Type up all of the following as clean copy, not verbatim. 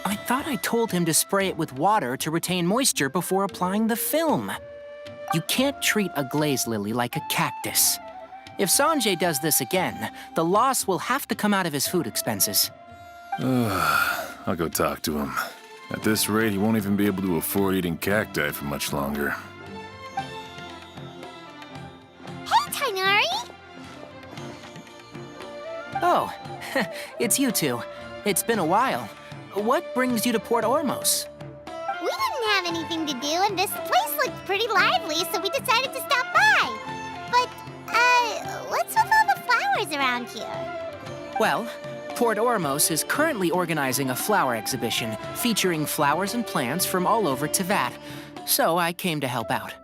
I thought I told him to spray it with water to retain moisture before applying the film. You can't treat a glaze lily like a cactus. If Sanjay does this again, the loss will have to come out of his food expenses. I'll go talk to him. At this rate, he won't even be able to afford eating cacti for much longer. Hey, Tainari! Oh, it's you two. It's been a while. What brings you to Port Ormos? We didn't have anything to do, and this place looked pretty lively, so we decided to stop by. But, what's with all the flowers around here? Well, Port Ormos is currently organizing a flower exhibition featuring flowers and plants from all over Teyvat, so I came to help out.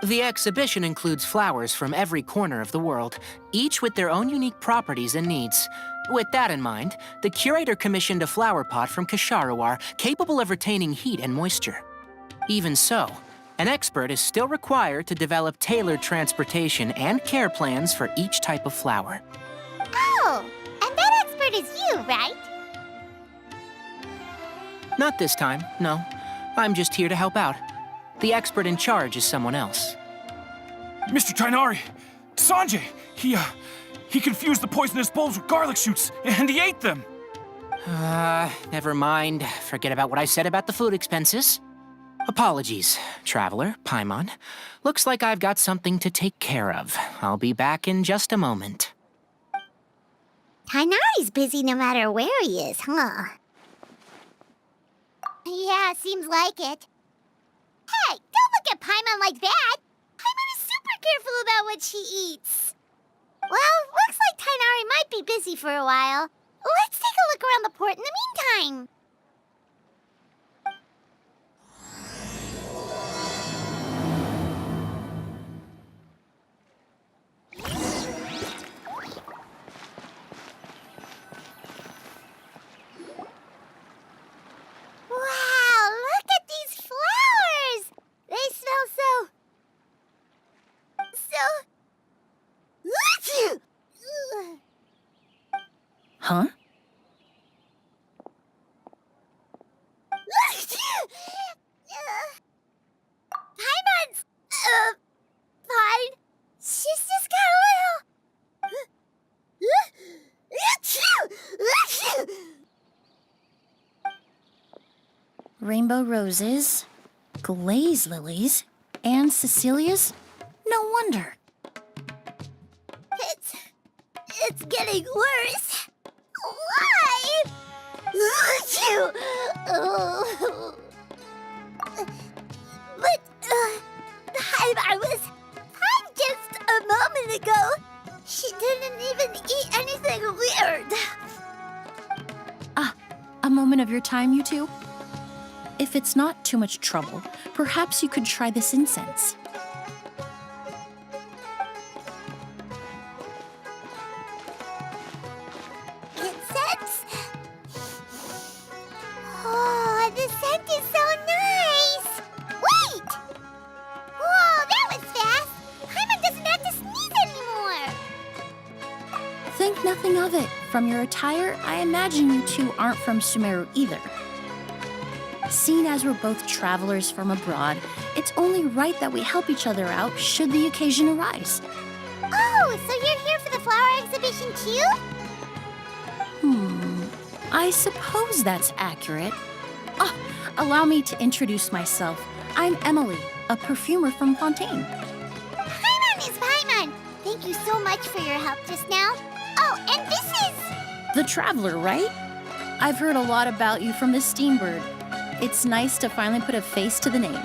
The exhibition includes flowers from every corner of the world, each with their own unique properties and needs. With that in mind, the curator commissioned a flower pot from Kasharawar capable of retaining heat and moisture. Even so, an expert is still required to develop tailored transportation and care plans for each type of flower. Oh, and that expert is you, right? Not this time, no. I'm just here to help out. The expert in charge is someone else. Mr. Tainari! Sanjay! He confused the poisonous bulbs with garlic shoots, and he ate them! Never mind. Forget about what I said about the food expenses. Apologies, Traveler, Paimon. Looks like I've got something to take care of. I'll be back in just a moment. Tainari's busy no matter where he is, huh? Yeah, seems like it. Hey, don't look at Paimon like that! Paimon is super careful about what she eats. Well, looks like Tainari might be busy for a while. Let's take a look around the port in the meantime. Wow, look at these flowers! They smell so... Huh? Paimon's... fine. She's just got a little... Rainbow roses, glaze lilies, and Cecilia's? No wonder. It's getting worse. Why? But, I was fine just a moment ago. She didn't even eat anything weird. A moment of your time, you two? If it's not too much trouble, perhaps you could try this incense. Incense? Oh, the scent is so nice! Wait! Whoa, that was fast! Paimon doesn't have to sneeze anymore! Think nothing of it. From your attire, I imagine you two aren't from Sumeru either. Seeing as we're both travelers from abroad, it's only right that we help each other out should the occasion arise. Oh, so you're here for the flower exhibition too? I suppose that's accurate. Oh, allow me to introduce myself. I'm Emilie, a perfumer from Fontaine. Paimon is Paimon! Thank you so much for your help just now. Oh, and this is... The Traveler, right? I've heard a lot about you from the Steambird. It's nice to finally put a face to the name.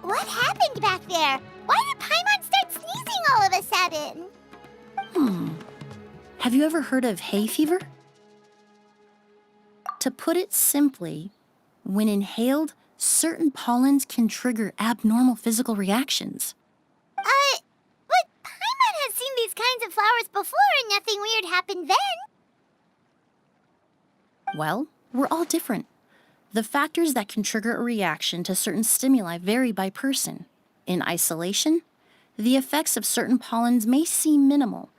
What happened back there? Why did Paimon start sneezing all of a sudden? Have you ever heard of hay fever? To put it simply, when inhaled, certain pollens can trigger abnormal physical reactions. But Paimon has seen these kinds of flowers before and nothing weird happened then. Well, we're all different. The factors that can trigger a reaction to certain stimuli vary by person. In isolation, the effects of certain pollens may seem minimal,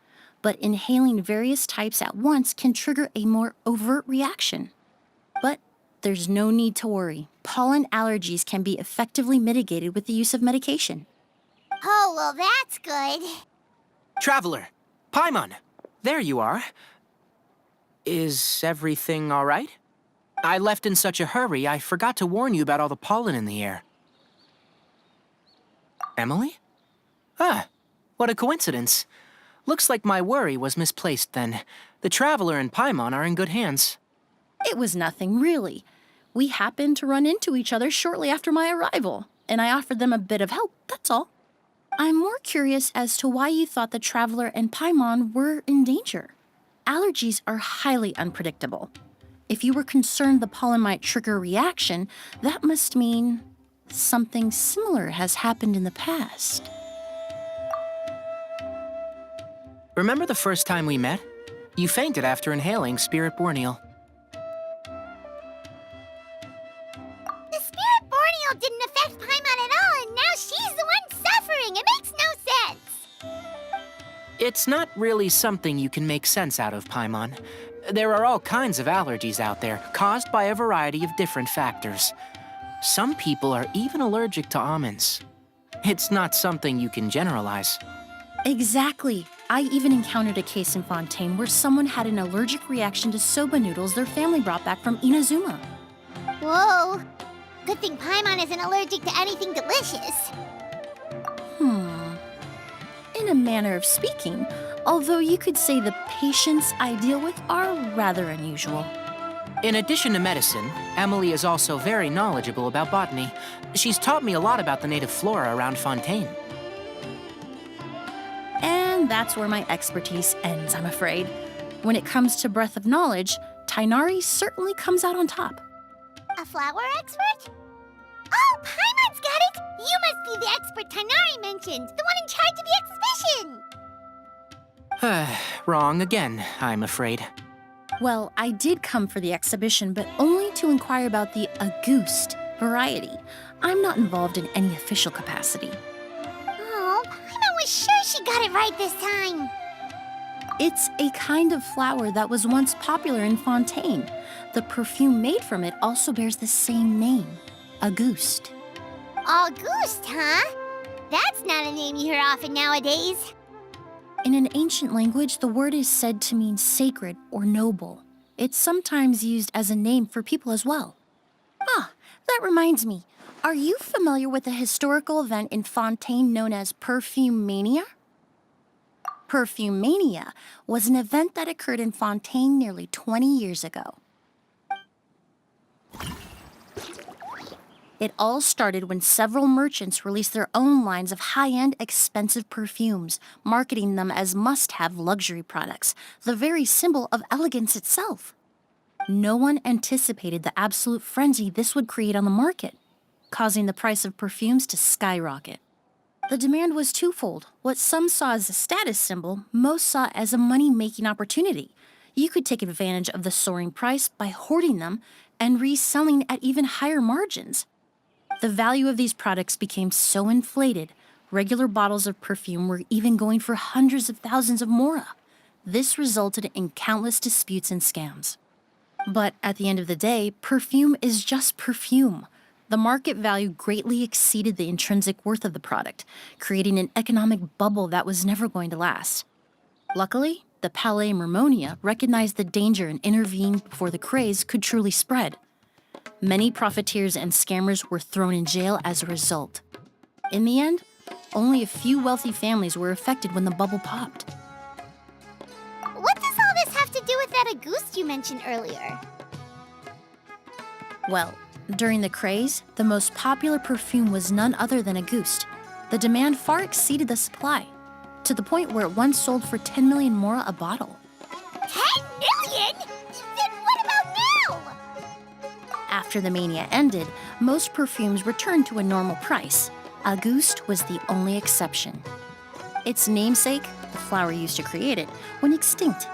but inhaling various types at once can trigger a more overt reaction. But there's no need to worry. Pollen allergies can be effectively mitigated with the use of medication. Oh, well, that's good. Traveler, Paimon, there you are. Is everything all right? I left in such a hurry, I forgot to warn you about all the pollen in the air. Emilie? Ah, what a coincidence. Looks like my worry was misplaced then. The Traveler and Paimon are in good hands. It was nothing, really. We happened to run into each other shortly after my arrival, and I offered them a bit of help, that's all. I'm more curious as to why you thought the Traveler and Paimon were in danger. Allergies are highly unpredictable. If you were concerned the pollen might trigger a reaction, that must mean something similar has happened in the past. Remember the first time we met? You fainted after inhaling Spirit Borneal. The Spirit Borneal didn't affect Paimon at all, and now she's the one suffering. It makes no sense. It's not really something you can make sense out of, Paimon. There are all kinds of allergies out there, caused by a variety of different factors. Some people are even allergic to almonds. It's not something you can generalize. Exactly. I even encountered a case in Fontaine where someone had an allergic reaction to soba noodles their family brought back from Inazuma. Whoa. Good thing Paimon isn't allergic to anything delicious. In a manner of speaking, although you could say the patients I deal with are rather unusual. In addition to medicine, Emilie is also very knowledgeable about botany. She's taught me a lot about the native flora around Fontaine. And that's where my expertise ends, I'm afraid. When it comes to breadth of knowledge, Tighnari certainly comes out on top. A flower expert? Oh, Paimon's got it! You must be the expert Tighnari mentioned, the one in charge of the exhibition! Wrong again, I'm afraid. Well, I did come for the exhibition, but only to inquire about the Auguste variety. I'm not involved in any official capacity. Oh, Paimon was sure she got it right this time. It's a kind of flower that was once popular in Fontaine. The perfume made from it also bears the same name, Auguste. Auguste, huh? That's not a name you hear often nowadays. In an ancient language, the word is said to mean sacred or noble. It's sometimes used as a name for people as well. Ah, that reminds me. Are you familiar with a historical event in Fontaine known as Perfume Mania? Perfume Mania was an event that occurred in Fontaine nearly 20 years ago. It all started when several merchants released their own lines of high-end, expensive perfumes, marketing them as must-have luxury products, the very symbol of elegance itself. No one anticipated the absolute frenzy this would create on the market, causing the price of perfumes to skyrocket. The demand was twofold. What some saw as a status symbol, most saw as a money-making opportunity. You could take advantage of the soaring price by hoarding them and reselling at even higher margins. The value of these products became so inflated, regular bottles of perfume were even going for hundreds of thousands of mora. This resulted in countless disputes and scams. But at the end of the day, perfume is just perfume. The market value greatly exceeded the intrinsic worth of the product, creating an economic bubble that was never going to last. Luckily, the Palais Mermonia recognized the danger and intervened before the craze could truly spread. Many profiteers and scammers were thrown in jail as a result. In the end, only a few wealthy families were affected when the bubble popped. What does all this have to do with that Auguste you mentioned earlier? Well, during the craze, the most popular perfume was none other than Auguste. The demand far exceeded the supply, to the point where it once sold for 10 million mora a bottle. 10 million? Then what about now? After the mania ended, most perfumes returned to a normal price. Auguste was the only exception. Its namesake, the flower used to create it, went extinct.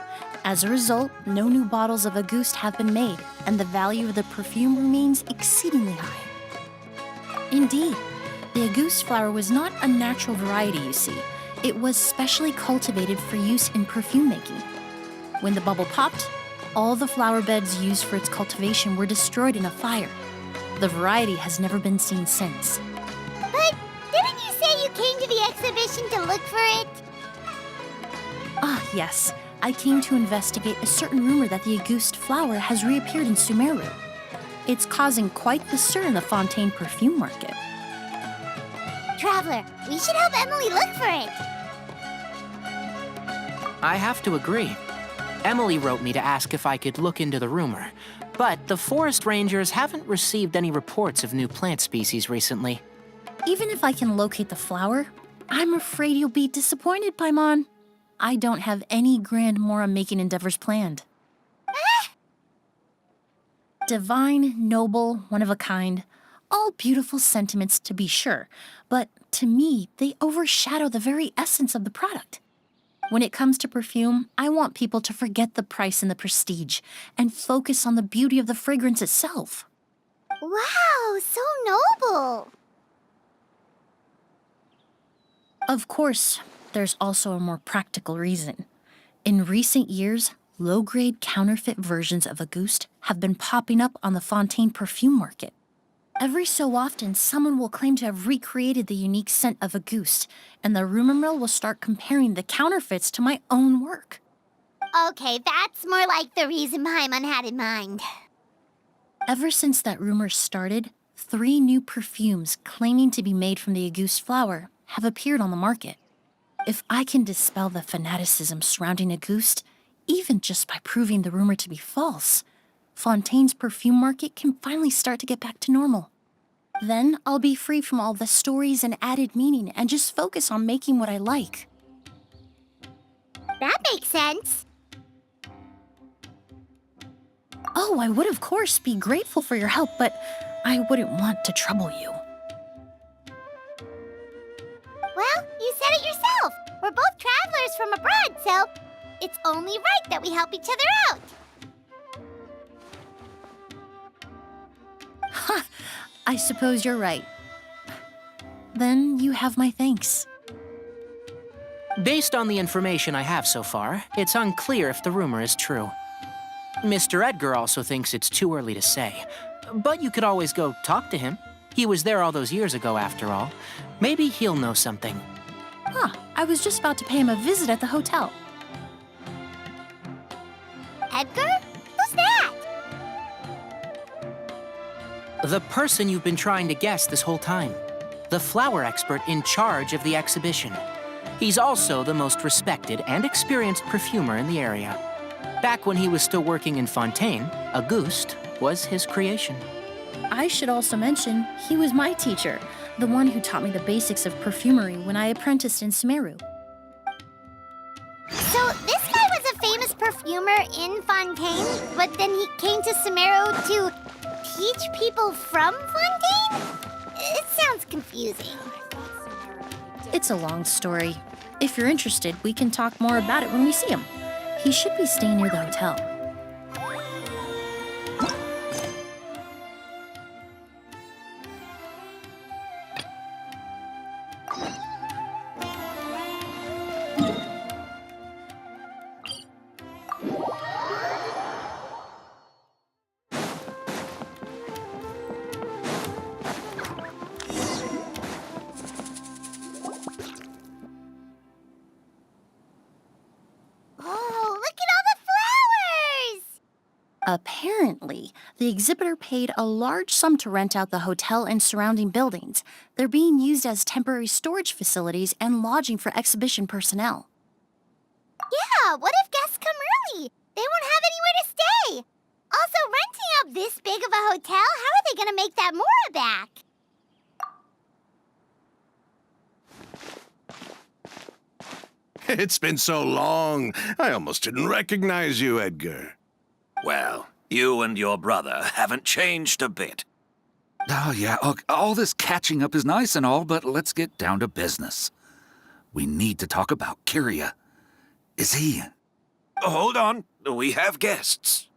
As a result, no new bottles of Auguste have been made, and the value of the perfume remains exceedingly high. Indeed, the Auguste flower was not a natural variety, you see. It was specially cultivated for use in perfume making. When the bubble popped, all the flower beds used for its cultivation were destroyed in a fire. The variety has never been seen since. But didn't you say you came to the exhibition to look for it? Ah, yes. I came to investigate a certain rumor that the Auguste flower has reappeared in Sumeru. It's causing quite the stir in the Fontaine perfume market. Traveler, we should help Emilie look for it. I have to agree. Emilie wrote me to ask if I could look into the rumor, but the forest rangers haven't received any reports of new plant species recently. Even if I can locate the flower, I'm afraid you'll be disappointed, Paimon. I don't have any grand Mora-making endeavors planned. Divine, noble, one of a kind. All beautiful sentiments to be sure, but to me, they overshadow the very essence of the product. When it comes to perfume, I want people to forget the price and the prestige and focus on the beauty of the fragrance itself. Wow, so noble. Of course, there's also a more practical reason. In recent years, low-grade counterfeit versions of Auguste have been popping up on the Fontaine perfume market. Every so often, someone will claim to have recreated the unique scent of Auguste, and the rumor mill will start comparing the counterfeits to my own work. Okay, that's more like the reason Paimon had in mind. Ever since that rumor started, 3 new perfumes claiming to be made from the Auguste flower have appeared on the market. If I can dispel the fanaticism surrounding Auguste, even just by proving the rumor to be false, Fontaine's perfume market can finally start to get back to normal. Then I'll be free from all the stories and added meaning and just focus on making what I like. That makes sense. Oh, I would of course be grateful for your help, but I wouldn't want to trouble you. Well, you said it yourself. We're both travelers from abroad, so it's only right that we help each other out. Ha! I suppose you're right. Then you have my thanks. Based on the information I have so far, it's unclear if the rumor is true. Mr. Edgar also thinks it's too early to say, but you could always go talk to him. He was there all those years ago, after all. Maybe he'll know something. Huh, I was just about to pay him a visit at the hotel. Edgar? Who's that? The person you've been trying to guess this whole time. The flower expert in charge of the exhibition. He's also the most respected and experienced perfumer in the area. Back when he was still working in Fontaine, Auguste was his creation. I should also mention, he was my teacher, the one who taught me the basics of perfumery when I apprenticed in Sumeru. So this guy was a famous perfumer in Fontaine, but then he came to Sumeru to teach people from Fontaine? It sounds confusing. It's a long story. If you're interested, we can talk more about it when we see him. He should be staying near the hotel. Apparently, the exhibitor paid a large sum to rent out the hotel and surrounding buildings. They're being used as temporary storage facilities and lodging for exhibition personnel. Yeah, what if guests come early? They won't have anywhere to stay. Also, renting a up this big of a hotel? How are they gonna make that Mora back? It's been so long, I almost didn't recognize you, Edgar. Well, you and your brother haven't changed a bit. Oh, yeah, look, all this catching up is nice and all, but let's get down to business. We need to talk about Kyria. Is he... Hold on, we have guests.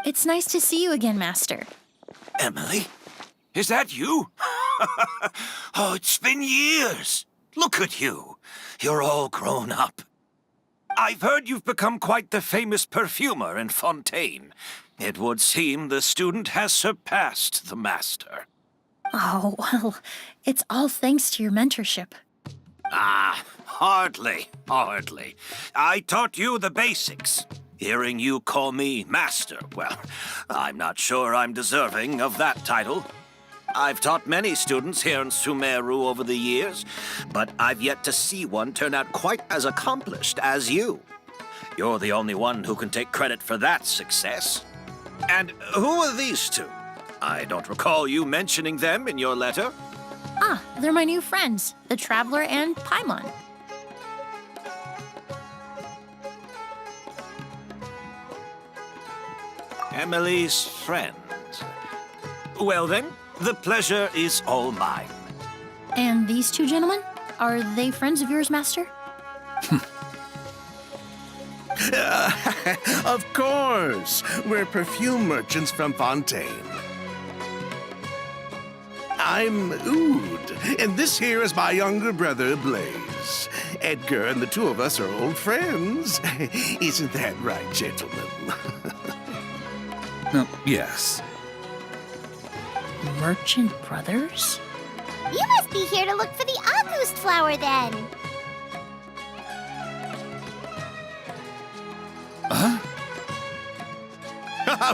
It's nice to see you again, Master. Emilie? Is that you? Oh, it's been years. Look at you. You're all grown up. I've heard you've become quite the famous perfumer in Fontaine. It would seem the student has surpassed the master. Oh, well, it's all thanks to your mentorship. Ah, hardly. I taught you the basics. Hearing you call me master, well, I'm not sure I'm deserving of that title. I've taught many students here in Sumeru over the years, but I've yet to see one turn out quite as accomplished as you. You're the only one who can take credit for that success. And who are these two? I don't recall you mentioning them in your letter. Ah, they're my new friends, the Traveler and Paimon. Emilie's friends. Well then, the pleasure is all mine. And these two gentlemen? Are they friends of yours, Master? Of course! We're perfume merchants from Fontaine. I'm Oud, and this here is my younger brother, Blaze. Edgar and the two of us are old friends. Isn't that right, gentlemen? Yes. Merchant brothers? You must be here to look for the August flower, then.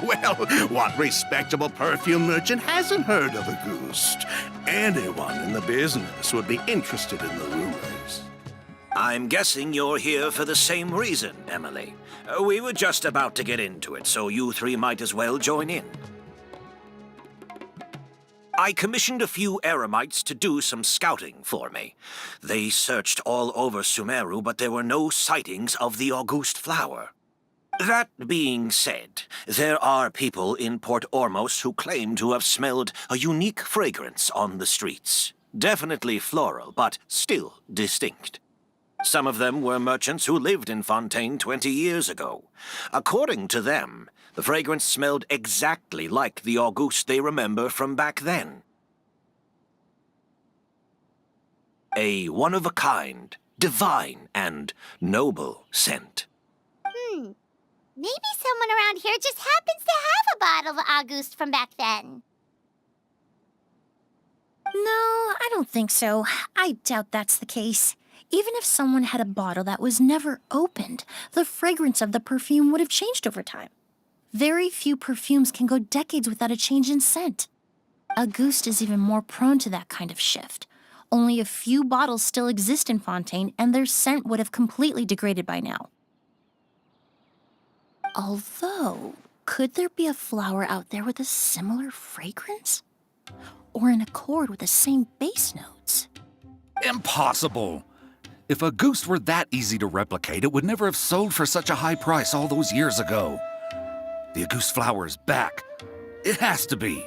Well, what respectable perfume merchant hasn't heard of a Ghost? Anyone in the business would be interested in the rumors. I'm guessing you're here for the same reason, Emilie. We were just about to get into it, so you three might as well join in. I commissioned a few eremites to do some scouting for me. They searched all over Sumeru, but there were no sightings of the August flower. That being said, there are people in Port Ormos who claim to have smelled a unique fragrance on the streets. Definitely floral, but still distinct. Some of them were merchants who lived in Fontaine 20 years ago. According to them, the fragrance smelled exactly like the August they remember from back then. A one-of-a-kind, divine, and noble scent. Maybe someone around here just happens to have a bottle of August from back then. No, I don't think so. I doubt that's the case. Even if someone had a bottle that was never opened, the fragrance of the perfume would have changed over time. Very few perfumes can go decades without a change in scent. August is even more prone to that kind of shift. Only a few bottles still exist in Fontaine, and their scent would have completely degraded by now. Although, could there be a flower out there with a similar fragrance? Or in accord with the same bass notes? Impossible! If a goose were that easy to replicate, it would never have sold for such a high price all those years ago. The August flower is back. It has to be.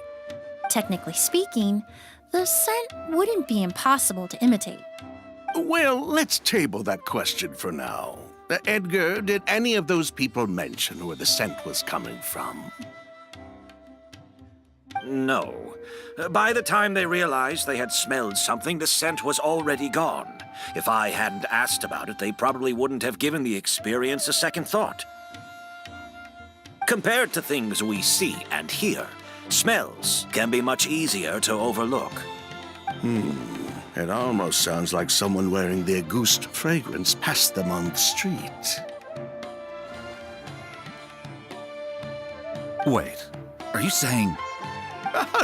Technically speaking, the scent wouldn't be impossible to imitate. Well, let's table that question for now. Edgar, did any of those people mention where the scent was coming from? No. By the time they realized they had smelled something, the scent was already gone. If I hadn't asked about it, they probably wouldn't have given the experience a second thought. Compared to things we see and hear, smells can be much easier to overlook. It almost sounds like someone wearing the August fragrance passed them on the street. Wait, are you saying...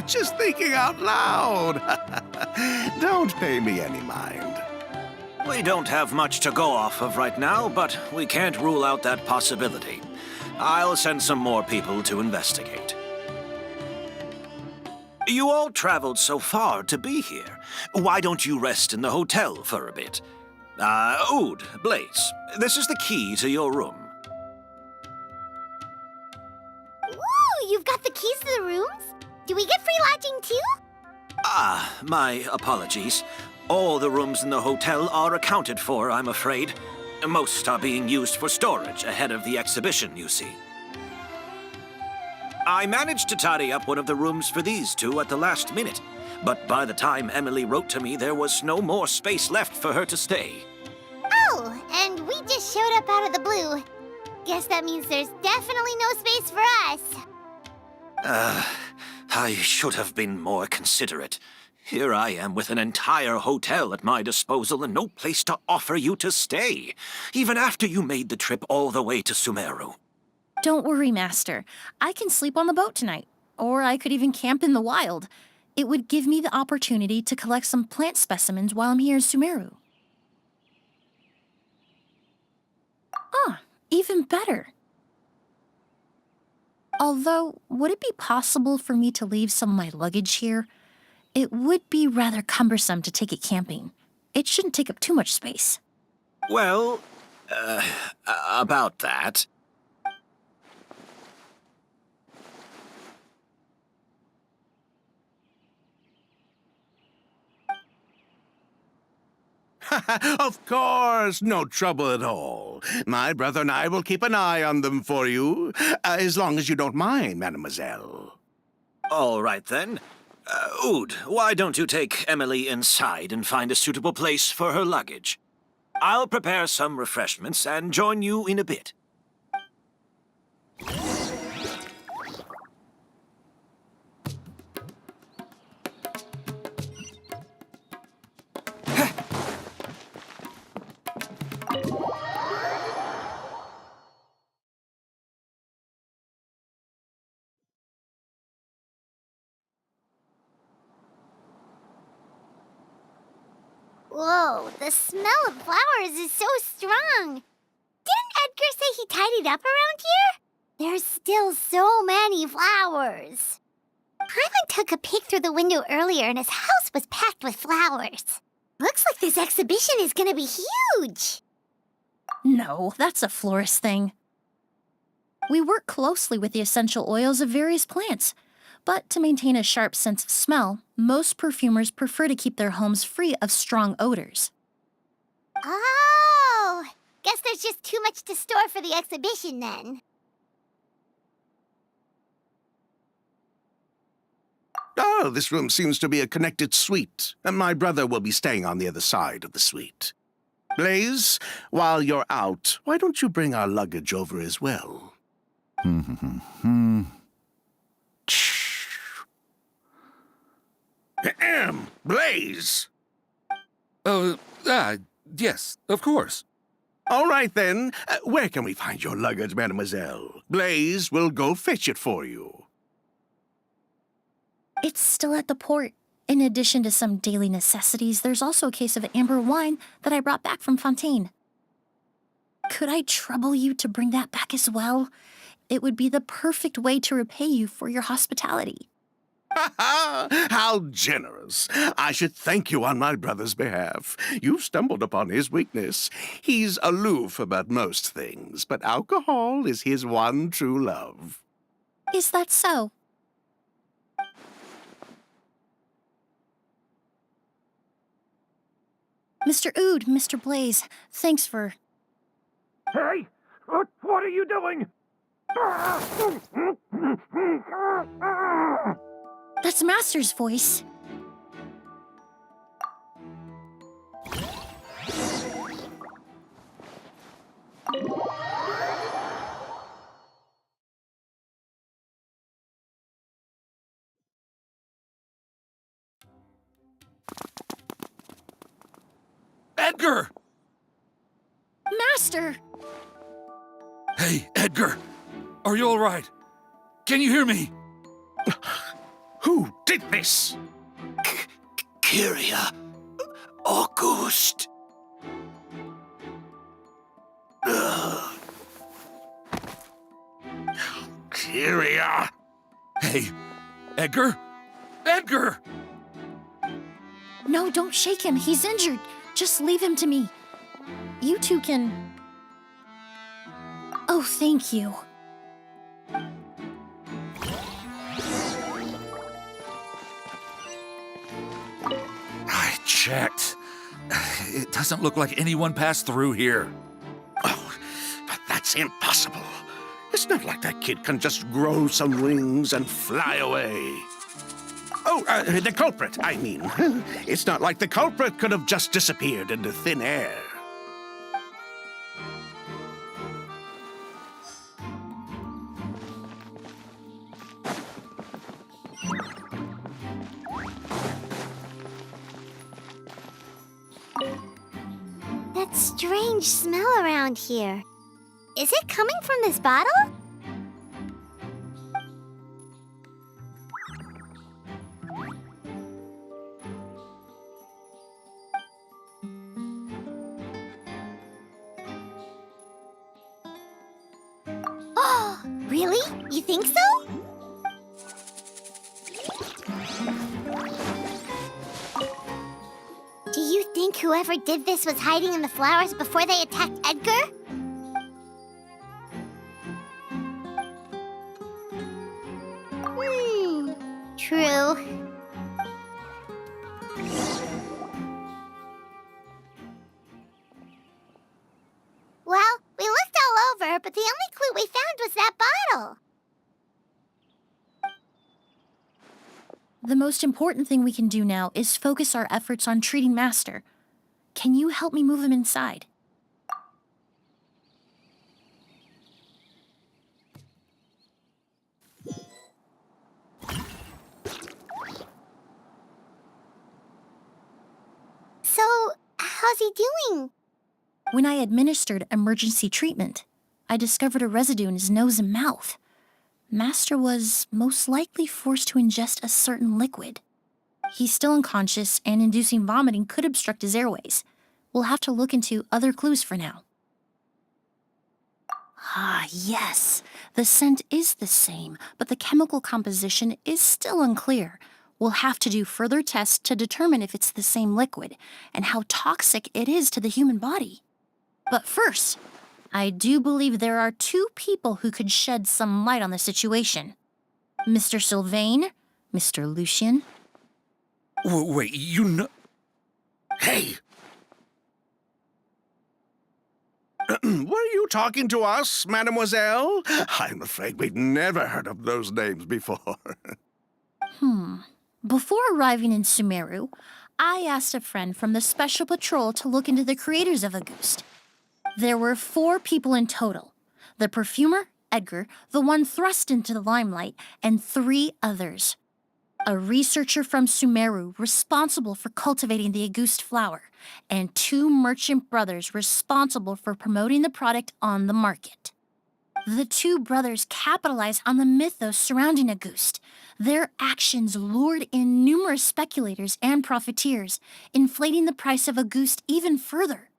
Just thinking out loud. Don't pay me any mind. We don't have much to go off of right now, but we can't rule out that possibility. I'll send some more people to investigate. You all traveled so far to be here. Why don't you rest in the hotel for a bit? Oud, Blaze, this is the key to your room. Ooh, you've got the keys to the rooms? Do we get free lodging too? My apologies. All the rooms in the hotel are accounted for, I'm afraid. Most are being used for storage ahead of the exhibition, you see. I managed to tidy up one of the rooms for these two at the last minute, but by the time Emilie wrote to me, there was no more space left for her to stay. Oh, and we just showed up out of the blue. Guess that means there's definitely no space for us. I should have been more considerate. Here I am with an entire hotel at my disposal and no place to offer you to stay, even after you made the trip all the way to Sumeru. Don't worry, Master. I can sleep on the boat tonight. Or I could even camp in the wild. It would give me the opportunity to collect some plant specimens while I'm here in Sumeru. Ah, even better. Although, would it be possible for me to leave some of my luggage here? It would be rather cumbersome to take it camping. It shouldn't take up too much space. Well, about that. Of course, no trouble at all. My brother and I will keep an eye on them for you, as long as you don't mind, mademoiselle. All right, then. Oud, why don't you take Emilie inside and find a suitable place for her luggage? I'll prepare some refreshments and join you in a bit. Whoa, the smell of flowers is so strong. Didn't Edgar say he tidied up around here? There's still so many flowers. Paimon took a peek through the window earlier and his house was packed with flowers. Looks like this exhibition is gonna be huge. No, that's a florist thing. We work closely with the essential oils of various plants. But to maintain a sharp sense of smell, most perfumers prefer to keep their homes free of strong odors. Oh, guess there's just too much to store for the exhibition then. Oh, this room seems to be a connected suite, and my brother will be staying on the other side of the suite. Blaze, while you're out, why don't you bring our luggage over as well? Blaze! Yes, of course. All right, then. Where can we find your luggage, mademoiselle? Blaze will go fetch it for you. It's still at the port. In addition to some daily necessities, there's also a case of amber wine that I brought back from Fontaine. Could I trouble you to bring that back as well? It would be the perfect way to repay you for your hospitality. How generous. I should thank you on my brother's behalf. You've stumbled upon his weakness. He's aloof about most things, but alcohol is his one true love. Is that so? Mr. Oud, Mr. Blaze, thanks for... Hey! What are you doing? That's Master's voice. Edgar! Master! Hey, Edgar! Are you all right? Can you hear me? Who did this? Kyria. Auguste. Kyria. Hey, Edgar? Edgar! Edgar! No, don't shake him. He's injured. Just leave him to me. You two can... Oh, thank you. I checked. It doesn't look like anyone passed through here. Oh, but that's impossible. It's not like that kid can just grow some wings and fly away. Oh, the culprit, I mean. It's not like the culprit could have just disappeared into thin air. That strange smell around here. Is it coming from this bottle? Oh, really? You think so? Do you think whoever did this was hiding in the flowers before they attacked Edgar? True. Well, we looked all over, but the only clue we found was that bottle. The most important thing we can do now is focus our efforts on treating Master. Can you help me move him inside? So, how's he doing? When I administered emergency treatment, I discovered a residue in his nose and mouth. Master was most likely forced to ingest a certain liquid. He's still unconscious, and inducing vomiting could obstruct his airways. We'll have to look into other clues for now. Ah, yes. The scent is the same, but the chemical composition is still unclear. We'll have to do further tests to determine if it's the same liquid and how toxic it is to the human body. But first, I do believe there are two people who could shed some light on the situation. Mr. Sylvain, Mr. Lucien. Wait, you know... Hey! Were you talking to us, mademoiselle? I'm afraid we've never heard of those names before. Before arriving in Sumeru, I asked a friend from the Special Patrol to look into the creators of Auguste. There were 4 people in total. The perfumer, Edgar, the one thrust into the limelight, and 3 others. A researcher from Sumeru responsible for cultivating the Auguste flower, and 2 merchant brothers responsible for promoting the product on the market. The 2 brothers capitalized on the mythos surrounding Auguste. Their actions lured in numerous speculators and profiteers, inflating the price of Auguste even further.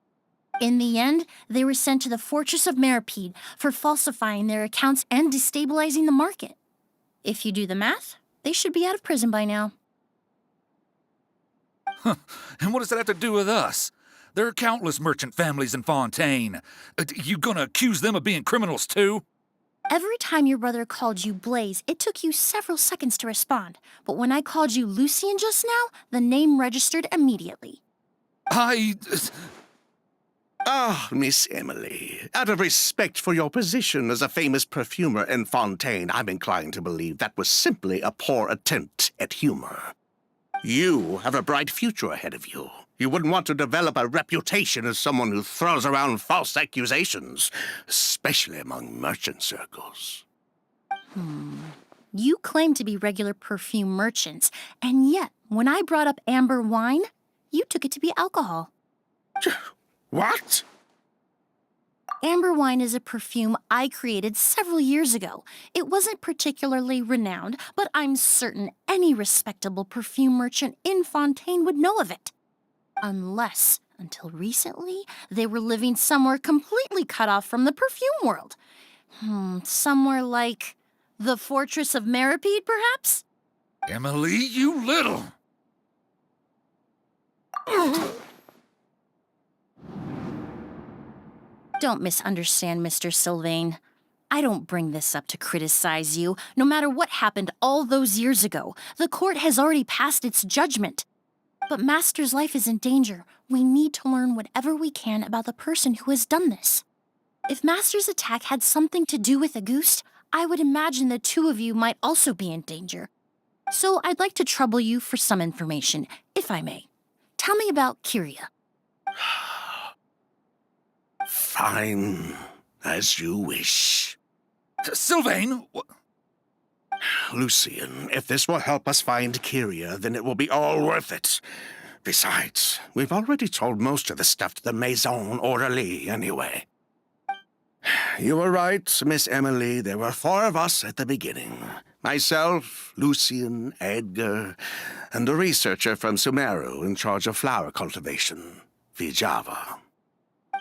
In the end, they were sent to the Fortress of Meripede for falsifying their accounts and destabilizing the market. If you do the math, they should be out of prison by now. And what does that have to do with us? There are countless merchant families in Fontaine. You gonna accuse them of being criminals too? Every time your brother called you Blaze, it took you several seconds to respond. But when I called you Lucien just now, the name registered immediately. Ah, Miss Emilie, out of respect for your position as a famous perfumer in Fontaine, I'm inclined to believe that was simply a poor attempt at humor. You have a bright future ahead of you. You wouldn't want to develop a reputation as someone who throws around false accusations, especially among merchant circles. You claim to be regular perfume merchants, and yet, when I brought up amber wine, you took it to be alcohol. What? Amber wine is a perfume I created several years ago. It wasn't particularly renowned, but I'm certain any respectable perfume merchant in Fontaine would know of it. Unless, until recently, they were living somewhere completely cut off from the perfume world. Somewhere like the Fortress of Meripede, perhaps? Emilie, you little... Don't misunderstand, Mr. Sylvain. I don't bring this up to criticize you. No matter what happened all those years ago, the court has already passed its judgment. But Master's life is in danger. We need to learn whatever we can about the person who has done this. If Master's attack had something to do with Auguste, I would imagine the two of you might also be in danger. So I'd like to trouble you for some information, if I may. Tell me about Kyria. Fine, as you wish. Sylvain! Lucien, if this will help us find Kyria, then it will be all worth it. Besides, we've already told most of the stuff to the Maison Orderly anyway. You were right, Miss Emilie. There were 4 of us at the beginning. Myself, Lucien, Edgar, and the researcher from Sumeru in charge of flower cultivation, Vijava.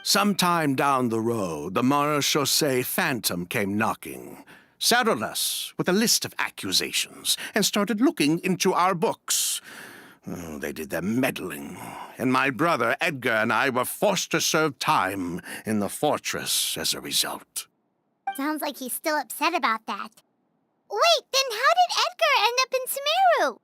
Sometime down the road, the Marechaussee Phantom came knocking, saddled us with a list of accusations, and started looking into our books. Oh, they did their meddling, and my brother Edgar and I were forced to serve time in the fortress as a result. Sounds like he's still upset about that. Wait, then how did Edgar end up in Sumeru?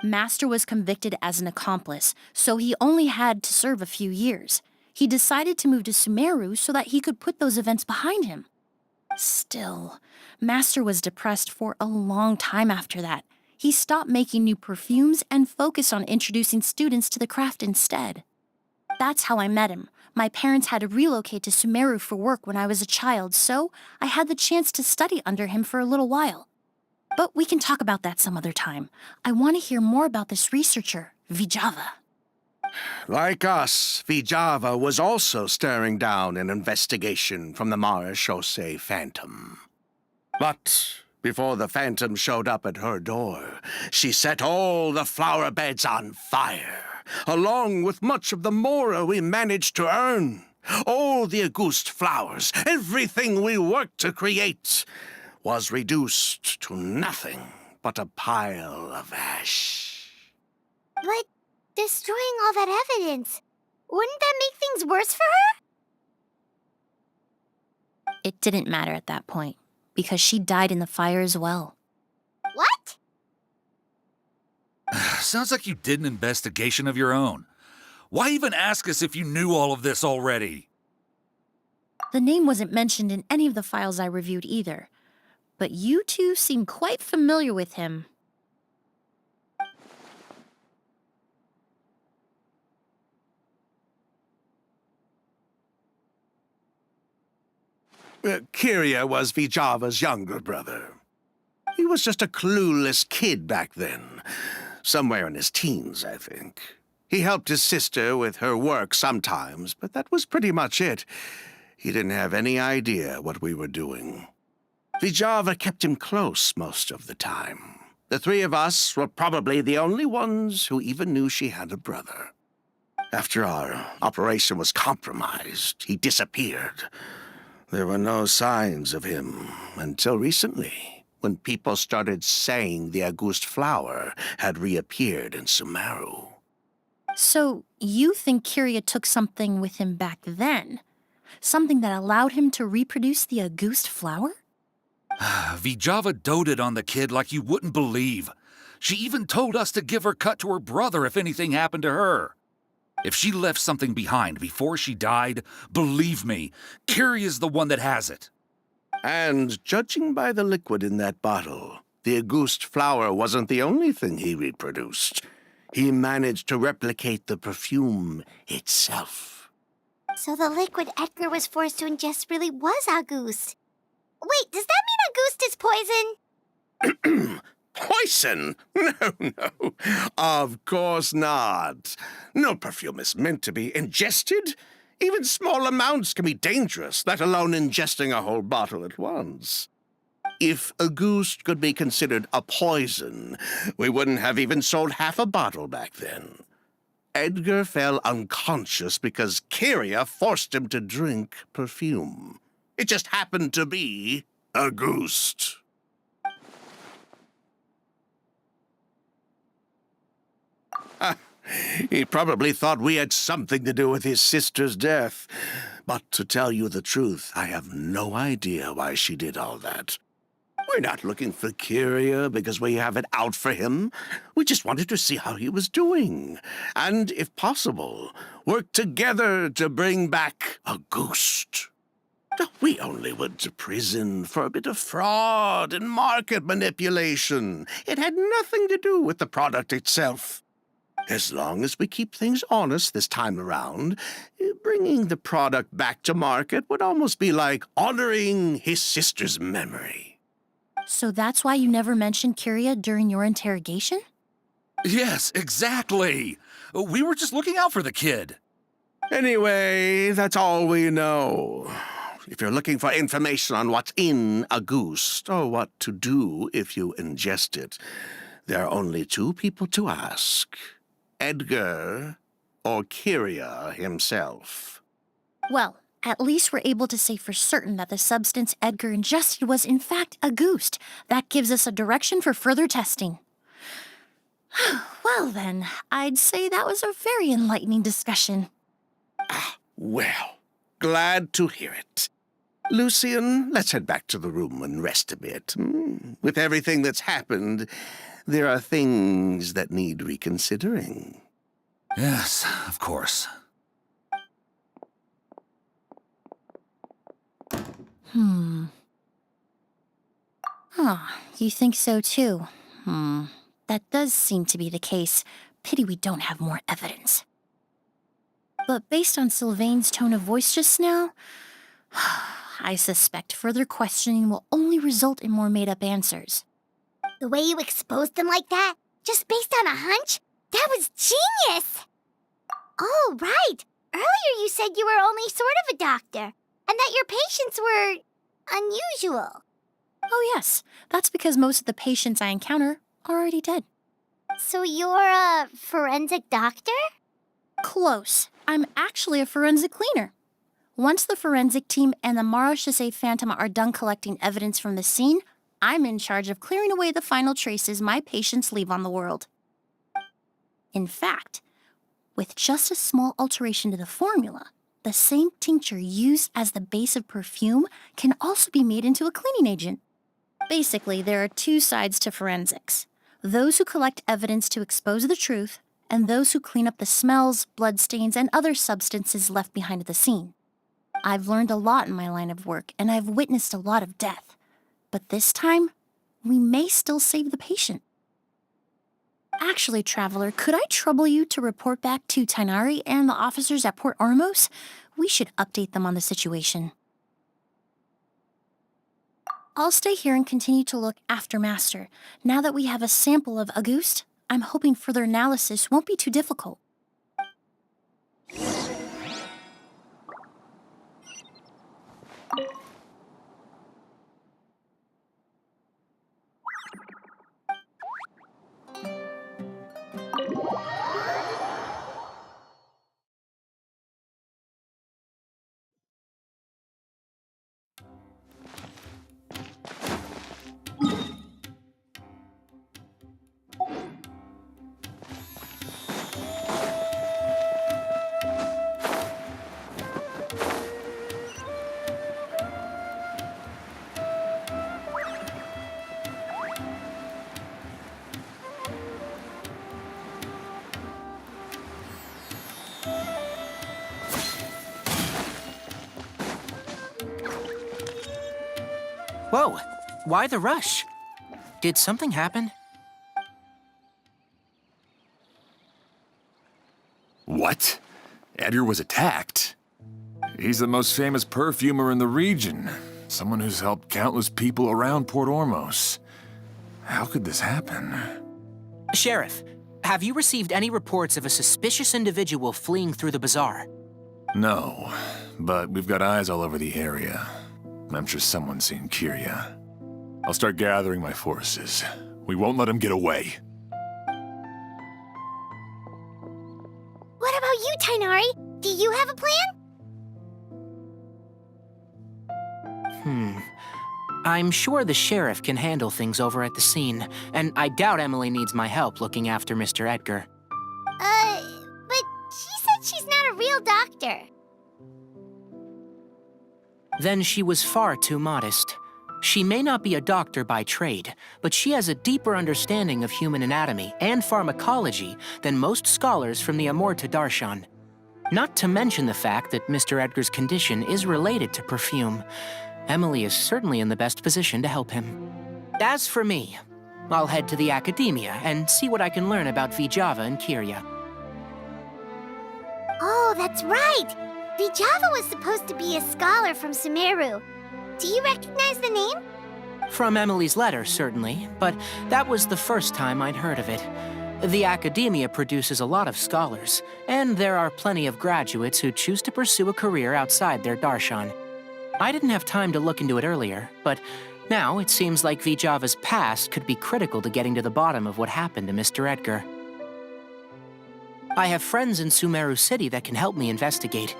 Master was convicted as an accomplice, so he only had to serve a few years. He decided to move to Sumeru so that he could put those events behind him. Still, Master was depressed for a long time after that. He stopped making new perfumes and focused on introducing students to the craft instead. That's how I met him. My parents had to relocate to Sumeru for work when I was a child, so I had the chance to study under him for a little while. But we can talk about that some other time. I want to hear more about this researcher, Vijava. Like us, Vijava was also staring down an investigation from the Marechaussee Phantom. But before the Phantom showed up at her door, she set all the flower beds on fire, along with much of the mora we managed to earn. All the Auguste flowers, everything we worked to create, was reduced to nothing but a pile of ash. But destroying all that evidence, wouldn't that make things worse for her? It didn't matter at that point, because she died in the fire as well. What? Sounds like you did an investigation of your own. Why even ask us if you knew all of this already? The name wasn't mentioned in any of the files I reviewed either, but you two seem quite familiar with him. Kyria was Vijava's younger brother. He was just a clueless kid back then. Somewhere in his teens, I think. He helped his sister with her work sometimes, but that was pretty much it. He didn't have any idea what we were doing. Vijava kept him close most of the time. The 3 of us were probably the only ones who even knew she had a brother. After our operation was compromised, he disappeared. There were no signs of him until recently, when people started saying the Auguste flower had reappeared in Sumeru. So, you think Kyria took something with him back then? Something that allowed him to reproduce the Auguste flower? Vijava doted on the kid like you wouldn't believe. She even told us to give her cut to her brother if anything happened to her. If she left something behind before she died, believe me, Kyria's the one that has it. And judging by the liquid in that bottle, the Auguste flower wasn't the only thing he reproduced. He managed to replicate the perfume itself. So the liquid Edgar was forced to ingest really was Auguste. Wait, does that mean Auguste is poison? Poison? No. Of course not. No perfume is meant to be ingested. Even small amounts can be dangerous, let alone ingesting a whole bottle at once. If Auguste could be considered a poison, we wouldn't have even sold half a bottle back then. Edgar fell unconscious because Kyria forced him to drink perfume. It just happened to be Auguste. He probably thought we had something to do with his sister's death. But to tell you the truth, I have no idea why she did all that. We're not looking for Kyria because we have it out for him. We just wanted to see how he was doing. And, if possible, work together to bring back a ghost. We only went to prison for a bit of fraud and market manipulation. It had nothing to do with the product itself. As long as we keep things honest this time around, bringing the product back to market would almost be like honoring his sister's memory. So that's why you never mentioned Kyria during your interrogation? Yes, exactly. We were just looking out for the kid. Anyway, that's all we know. If you're looking for information on what's in a goose, or what to do if you ingest it, there are only two people to ask. Edgar or Kyria himself. Well, at least we're able to say for certain that the substance Edgar ingested was in fact a goose. That gives us a direction for further testing. Well then, I'd say that was a very enlightening discussion. Well, glad to hear it. Lucian, let's head back to the room and rest a bit. With everything that's happened, there are things that need reconsidering. Yes, of course. You think so too? That does seem to be the case. Pity we don't have more evidence. But based on Sylvain's tone of voice just now, I suspect further questioning will only result in more made-up answers. The way you exposed them like that, just based on a hunch, that was genius! Oh, right. Earlier you said you were only sort of a doctor, and that your patients were unusual. Oh yes, that's because most of the patients I encounter are already dead. So you're a forensic doctor? Close. I'm actually a forensic cleaner. Once the forensic team and the Marechaussee Phantom are done collecting evidence from the scene, I'm in charge of clearing away the final traces my patients leave on the world. In fact, with just a small alteration to the formula, the same tincture used as the base of perfume can also be made into a cleaning agent. Basically, there are two sides to forensics. Those who collect evidence to expose the truth, and those who clean up the smells, bloodstains, and other substances left behind at the scene. I've learned a lot in my line of work, and I've witnessed a lot of death. But this time, we may still save the patient. Actually, Traveler, could I trouble you to report back to Tainari and the officers at Port Ormos? We should update them on the situation. I'll stay here and continue to look after Master. Now that we have a sample of Auguste, I'm hoping further analysis won't be too difficult. Whoa, why the rush? Did something happen? What? Edgar was attacked? He's the most famous perfumer in the region. Someone who's helped countless people around Port Ormos. How could this happen? Sheriff, have you received any reports of a suspicious individual fleeing through the bazaar? No, but we've got eyes all over the area. I'm sure someone's seen Kyria. I'll start gathering my forces. We won't let him get away. What about you, Tainari? Do you have a plan? I'm sure the sheriff can handle things over at the scene, and I doubt Emilie needs my help looking after Mr. Edgar. Then she was far too modest. She may not be a doctor by trade, but she has a deeper understanding of human anatomy and pharmacology than most scholars from the Amurta Darshan. Not to mention the fact that Mr. Edgar's condition is related to perfume. Emilie is certainly in the best position to help him. As for me, I'll head to the academia and see what I can learn about Vijava and Kirya. Oh, that's right! Vijava was supposed to be a scholar from Sumeru. Do you recognize the name? From Emilie's letter, certainly, but that was the first time I'd heard of it. The academia produces a lot of scholars, and there are plenty of graduates who choose to pursue a career outside their darshan. I didn't have time to look into it earlier, but now it seems like Vijava's past could be critical to getting to the bottom of what happened to Mr. Edgar. I have friends in Sumeru City that can help me investigate.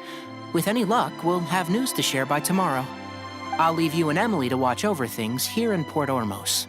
With any luck, we'll have news to share by tomorrow. I'll leave you and Emilie to watch over things here in Port Ormos.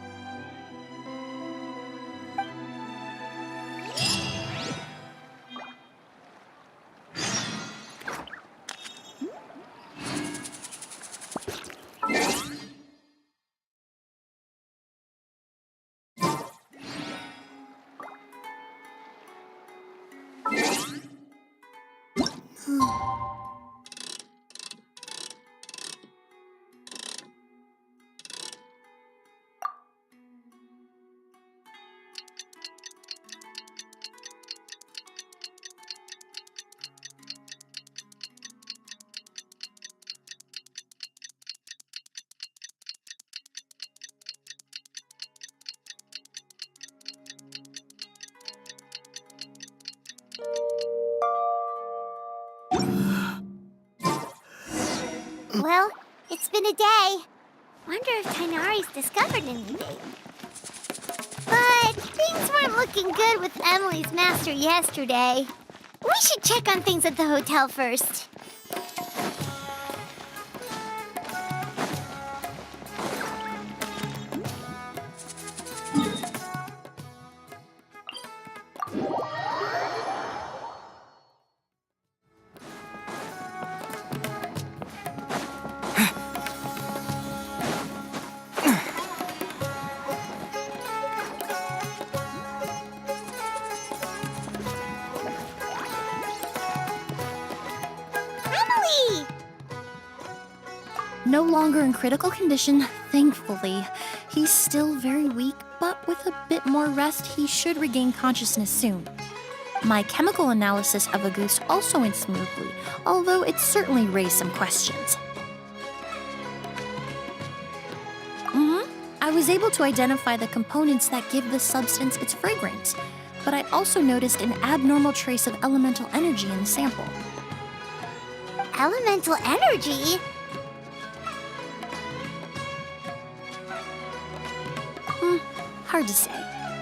Well, it's been a day. Wonder if Tainari's discovered anything. But things weren't looking good with Emilie's master yesterday. We should check on things at the hotel first. Emilie! No longer in critical condition, thankfully. He's still very weak, but with a bit more rest, he should regain consciousness soon. My chemical analysis of Auguste also went smoothly, although it certainly raised some questions. I was able to identify the components that give the substance its fragrance, but I also noticed an abnormal trace of elemental energy in the sample. Elemental energy? Hard to say.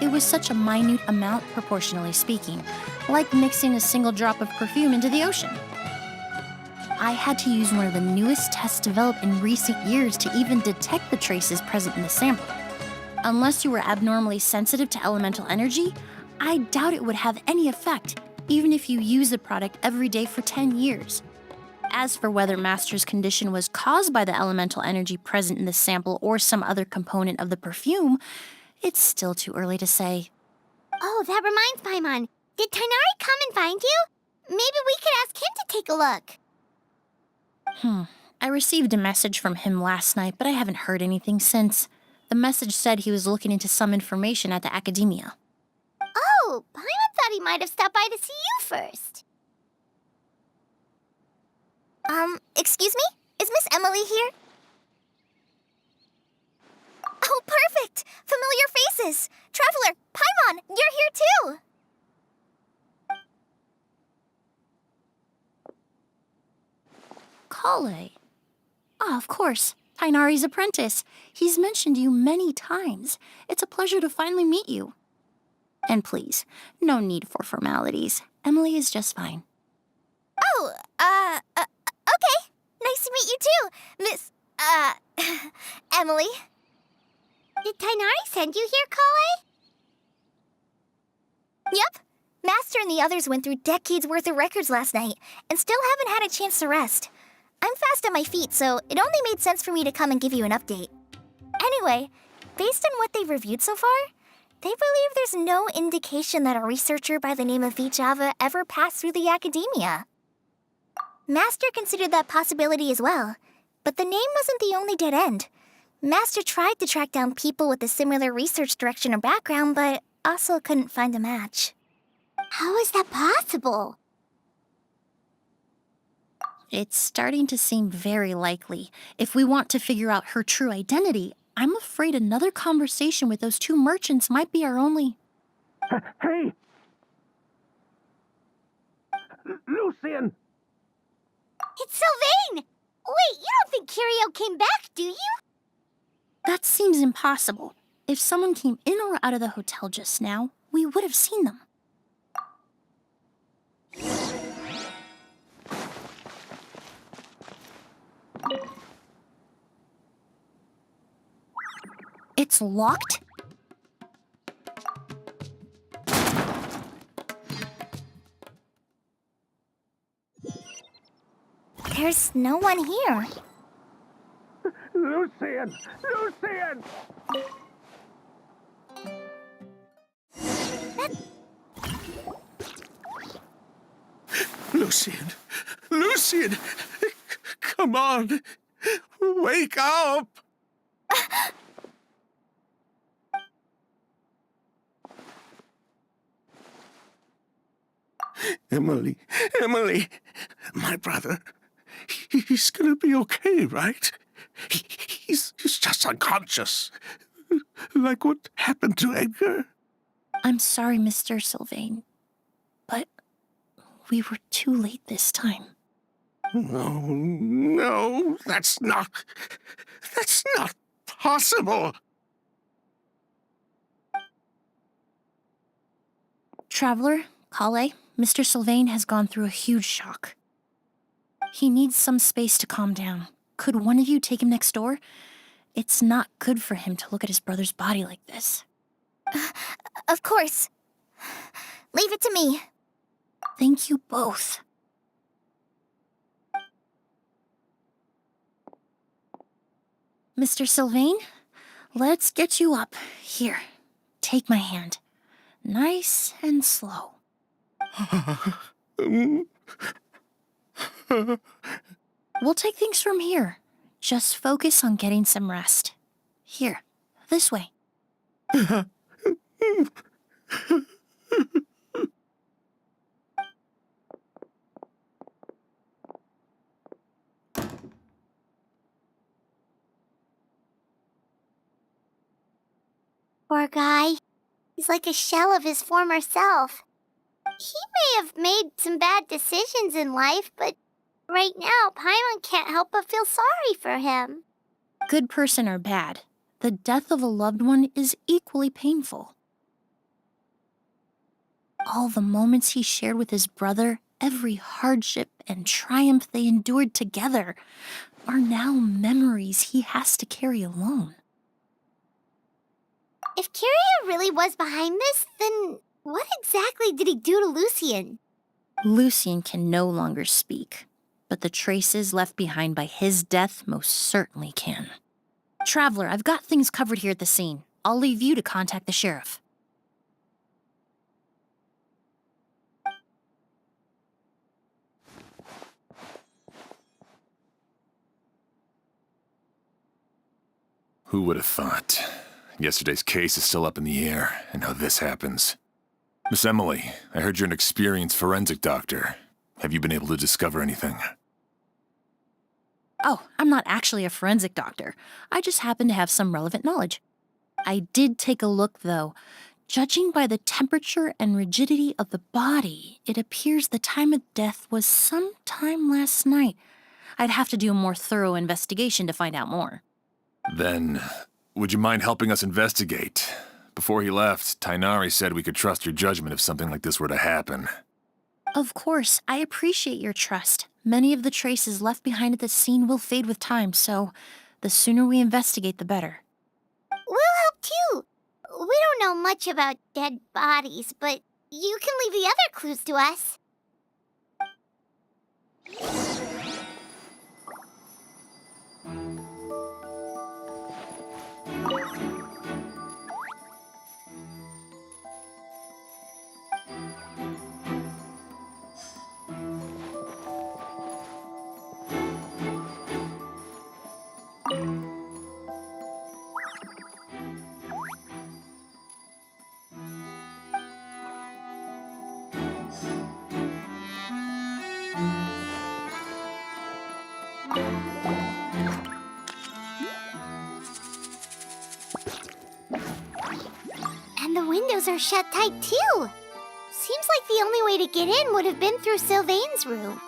It was such a minute amount, proportionally speaking, like mixing a single drop of perfume into the ocean. I had to use one of the newest tests developed in recent years to even detect the traces present in the sample. Unless you were abnormally sensitive to elemental energy, I doubt it would have any effect, even if you use the product every day for 10 years. As for whether Master's condition was caused by the elemental energy present in the sample or some other component of the perfume, it's still too early to say. Oh, that reminds Paimon. Did Tainari come and find you? Maybe we could ask him to take a look. I received a message from him last night, but I haven't heard anything since. The message said he was looking into some information at the academia. Oh, Paimon thought he might have stopped by to see you first. Excuse me? Is Miss Emilie here? Oh, perfect! Familiar faces! Traveler, Paimon, you're here too! Kale. Ah, of course. Tainari's apprentice. He's mentioned you many times. It's a pleasure to finally meet you. And please, no need for formalities. Emilie is just fine. Oh, okay. Nice to meet you too, Miss, Emilie. Did Tainari send you here, Kale? Yep. Master and the others went through decades worth of records last night and still haven't had a chance to rest. I'm lost on my feet, so it only made sense for me to come and give you an update. Anyway, based on what they've reviewed so far, they believe there's no indication that a researcher by the name of Vijava ever passed through the academia. Master considered that possibility as well, but the name wasn't the only dead end. Master tried to track down people with a similar research direction or background, but also couldn't find a match. How is that possible? It's starting to seem very likely. If we want to figure out her true identity, I'm afraid another conversation with those two merchants might be our only... Hey! Lucian! It's Sylvain! Wait, you don't think Kirio came back, do you? That seems impossible. If someone came in or out of the hotel just now, we would have seen them. It's locked? There's no one here. Lucian! Lucian! Lucian! Lucian! Come on! Wake up! Emilie, Emilie, my brother, he's gonna be okay, right? He's just unconscious, like what happened to Edgar. I'm sorry, Mr. Sylvain, but we were too late this time. No, that's not possible. Traveler, Kale, Mr. Sylvain has gone through a huge shock. He needs some space to calm down. Could one of you take him next door? It's not good for him to look at his brother's body like this. Of course. Leave it to me. Thank you both. Mr. Sylvain, let's get you up. Here, take my hand. Nice and slow. We'll take things from here. Just focus on getting some rest. Here, this way. Poor guy. He's like a shell of his former self. He may have made some bad decisions in life, but right now, Paimon can't help but feel sorry for him. Good person or bad, the death of a loved one is equally painful. All the moments he shared with his brother, every hardship and triumph they endured together, are now memories he has to carry alone. If Kirio really was behind this, then what exactly did he do to Lucian? Lucian can no longer speak, but the traces left behind by his death most certainly can. Traveler, I've got things covered here at the scene. I'll leave you to contact the sheriff. Who would have thought? Yesterday's case is still up in the air, and now this happens. Miss Emilie, I heard you're an experienced forensic doctor. Have you been able to discover anything? Oh, I'm not actually a forensic doctor. I just happen to have some relevant knowledge. I did take a look, though. Judging by the temperature and rigidity of the body, it appears the time of death was sometime last night. I'd have to do a more thorough investigation to find out more. Then, would you mind helping us investigate? Before he left, Tainari said we could trust your judgment if something like this were to happen. Of course, I appreciate your trust. Many of the traces left behind at the scene will fade with time, so the sooner we investigate, the better. We'll help too. We don't know much about dead bodies, but you can leave the other clues to us. windows are shut tight, too. Seems like the only way to get in would have been through Sylvain's room.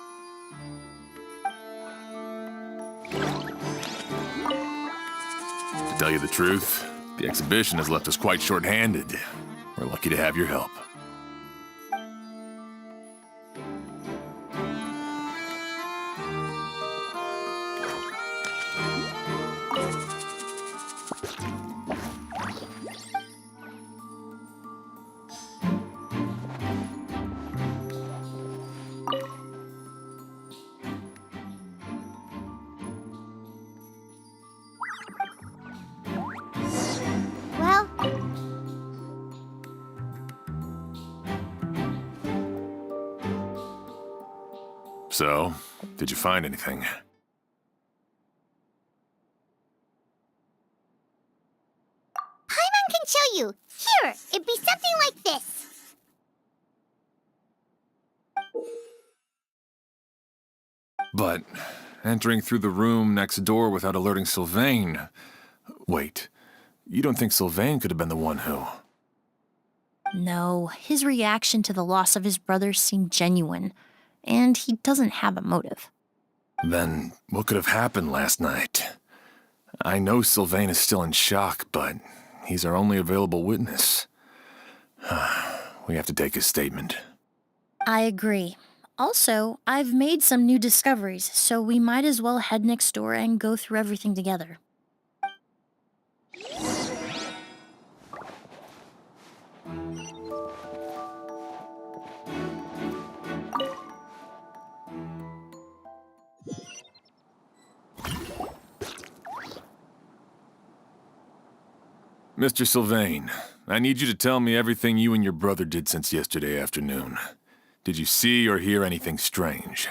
To tell you the truth, the exhibition has left us quite short-handed. We're lucky to have your help. Well, So, did you find anything? Paimon can show you. Here, it'd be something like this. But entering through the room next door without alerting Sylvain... Wait, you don't think Sylvain could have been the one who... No, his reaction to the loss of his brother seemed genuine, and he doesn't have a motive. Then what could have happened last night? I know Sylvain is still in shock, but he's our only available witness. We have to take his statement. I agree. Also, I've made some new discoveries, so we might as well head next door and go through everything together. Mr. Sylvain, I need you to tell me everything you and your brother did since yesterday afternoon. Did you see or hear anything strange?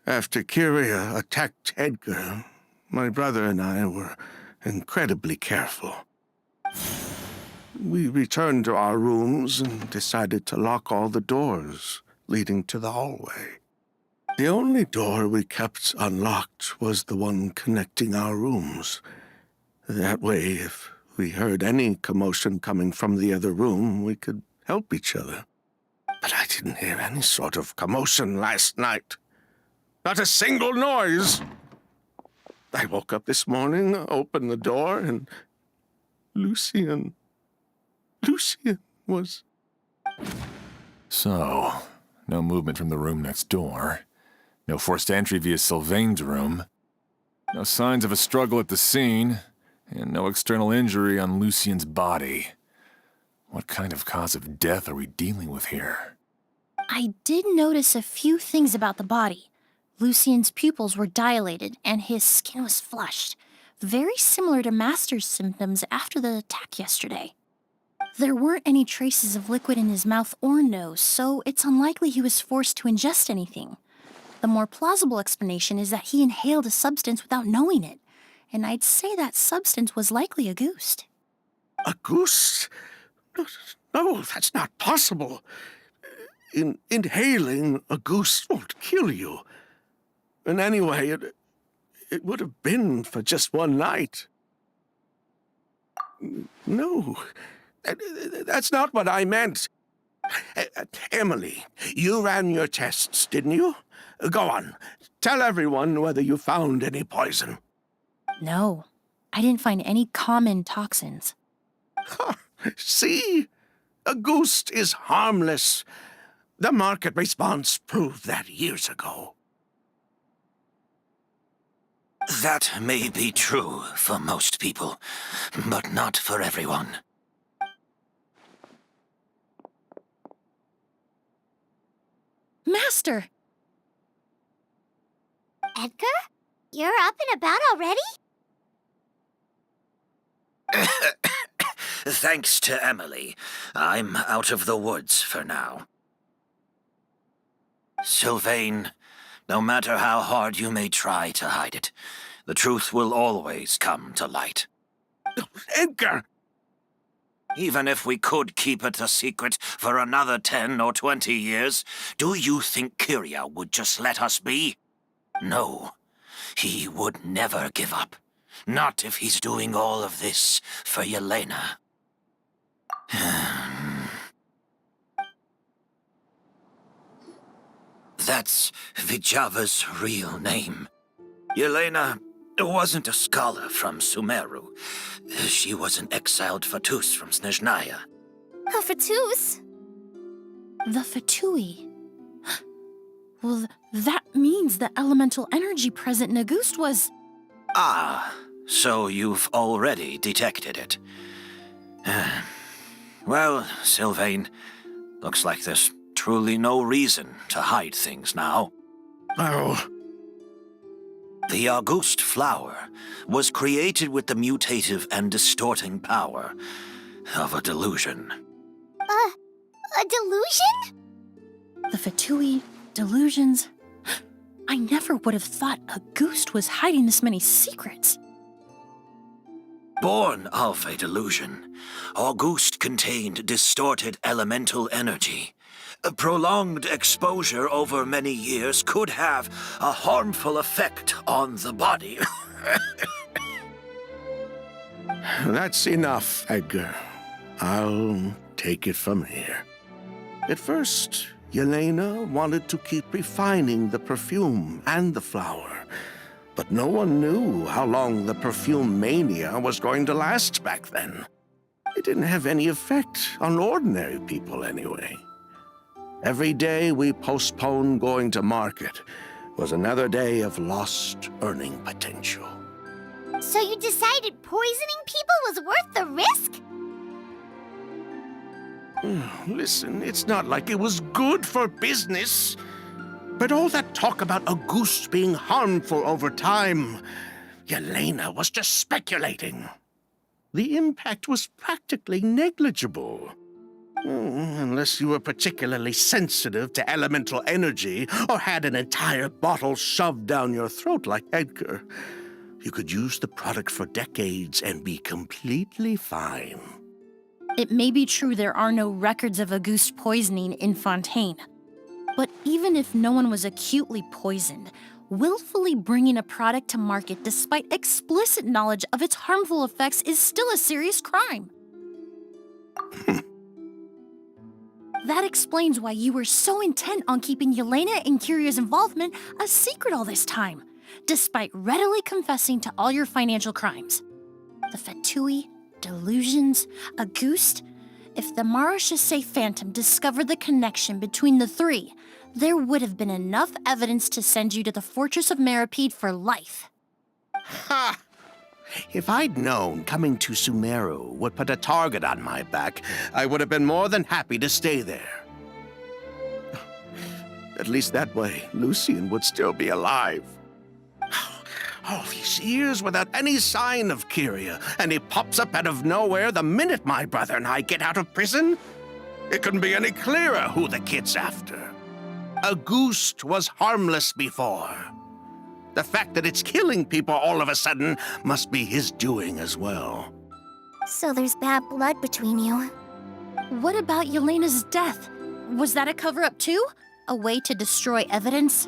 After Kyria attacked Edgar, my brother and I were incredibly careful. We returned to our rooms and decided to lock all the doors leading to the hallway. The only door we kept unlocked was the one connecting our rooms. That way, if we heard any commotion coming from the other room, we could help each other. But I didn't hear any sort of commotion last night. Not a single noise. I woke up this morning, opened the door, and Lucian was... So, no movement from the room next door. No forced entry via Sylvain's room. No signs of a struggle at the scene. And no external injury on Lucian's body. What kind of cause of death are we dealing with here? I did notice a few things about the body. Lucian's pupils were dilated, and his skin was flushed, very similar to Master's symptoms after the attack yesterday. There weren't any traces of liquid in his mouth or nose, so it's unlikely he was forced to ingest anything. The more plausible explanation is that he inhaled a substance without knowing it, and I'd say that substance was likely a ghost. A goose? No, that's not possible. Inhaling a goose won't kill you. And anyway, it would have been for just one night. No, that's not what I meant. Emilie, you ran your tests, didn't you? Go on, tell everyone whether you found any poison. No, I didn't find any common toxins. See? A ghost is harmless. The market response proved that years ago. That may be true for most people, but not for everyone. Master! Edgar? You're up and about already? Thanks to Emilie, I'm out of the woods for now. Sylvain, no matter how hard you may try to hide it, the truth will always come to light. Edgar! Even if we could keep it a secret for another 10 or 20 years, do you think Kyria would just let us be? No, he would never give up. Not if he's doing all of this for Yelena. That's Vijava's real name. Yelena wasn't a scholar from Sumeru. She was an exiled Fatus from Snezhnaya. A Fatus? The Fatui. Well, that means the elemental energy present in Auguste was... Ah, so you've already detected it. Well, Sylvain, looks like there's truly no reason to hide things now. Oh, The Auguste flower was created with the mutative and distorting power of a delusion. A delusion? The Fatui, delusions... I never would have thought Auguste was hiding this many secrets. Born of a delusion, Auguste contained distorted elemental energy. A prolonged exposure over many years could have a harmful effect on the body. that's enough, Edgar. I'll take it from here. At first, Yelena wanted to keep refining the perfume and the flower, but no one knew how long the perfume mania was going to last back then. It didn't have any effect on ordinary people anyway. Every day we postponed going to market was another day of lost earning potential. So you decided poisoning people was worth the risk? Listen, it's not like it was good for business. But all that talk about Auguste being harmful over time, Yelena was just speculating. The impact was practically negligible. Unless you were particularly sensitive to elemental energy or had an entire bottle shoved down your throat like Edgar. You could use the product for decades and be completely fine. It may be true there are no records of Auguste poisoning in Fontaine. But even if no one was acutely poisoned, willfully bringing a product to market despite explicit knowledge of its harmful effects is still a serious crime. That explains why you were so intent on keeping Yelena and Kyria's involvement a secret all this time, despite readily confessing to all your financial crimes. The Fatui, delusions, Auguste. If the Marechaussee Phantom discovered the connection between the three, there would have been enough evidence to send you to the Fortress of Meripede for life. Ha! If I'd known coming to Sumeru would put a target on my back, I would have been more than happy to stay there. At least that way, Lucien would still be alive. All these years without any sign of Kyria, and he pops up out of nowhere the minute my brother and I get out of prison? It couldn't be any clearer who the kid's after. Auguste was harmless before. The fact that it's killing people all of a sudden must be his doing as well. So there's bad blood between you. What about Yelena's death? Was that a cover-up too? A way to destroy evidence?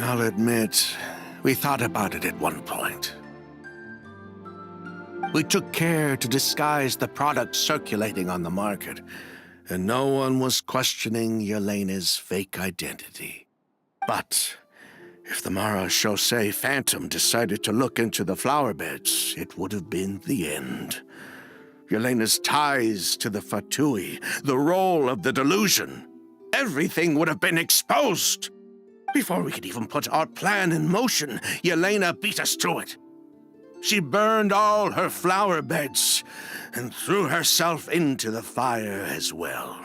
I'll admit, we thought about it at one point. We took care to disguise the product circulating on the market, and no one was questioning Yelena's fake identity. But if the Marechaussee Phantom decided to look into the flower beds, it would have been the end. Yelena's ties to the Fatui, the role of the delusion, everything would have been exposed. Before we could even put our plan in motion, Yelena beat us to it. She burned all her flower beds and threw herself into the fire as well.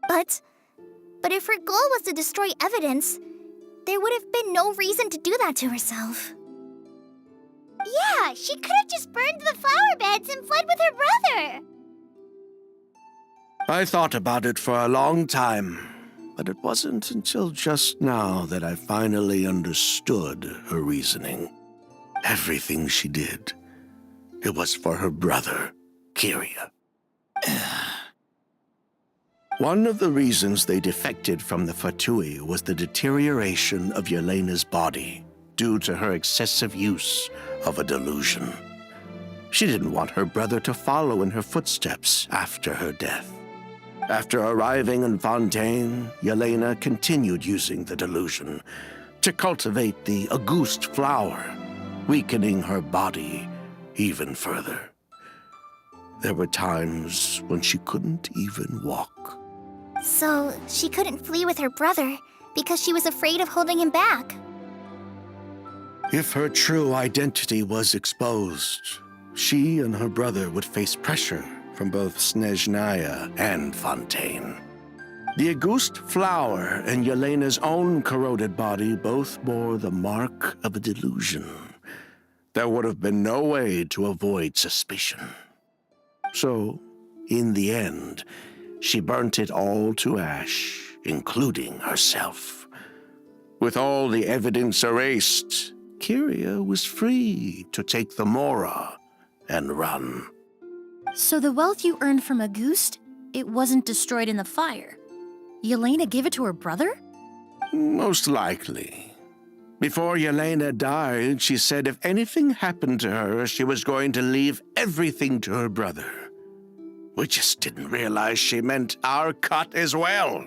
But if her goal was to destroy evidence, there would have been no reason to do that to herself. Yeah, she could have just burned the flower beds and fled with her brother. I thought about it for a long time, but it wasn't until just now that I finally understood her reasoning. Everything she did, it was for her brother, Kyria. One of the reasons they defected from the Fatui was the deterioration of Yelena's body. due to her excessive use of a delusion. She didn't want her brother to follow in her footsteps after her death. After arriving in Fontaine, Yelena continued using the delusion to cultivate the Auguste flower, weakening her body even further. There were times when she couldn't even walk. So, she couldn't flee with her brother because she was afraid of holding him back. If her true identity was exposed, she and her brother would face pressure from both Snezhnaya and Fontaine. The Auguste flower and Yelena's own corroded body both bore the mark of a delusion. There would have been no way to avoid suspicion. So, in the end, she burnt it all to ash, including herself. With all the evidence erased, Kyria was free to take the Mora and run. So the wealth you earned from Auguste, it wasn't destroyed in the fire. Yelena gave it to her brother? Most likely. Before Yelena died, she said if anything happened to her, she was going to leave everything to her brother. We just didn't realize she meant our cut as well.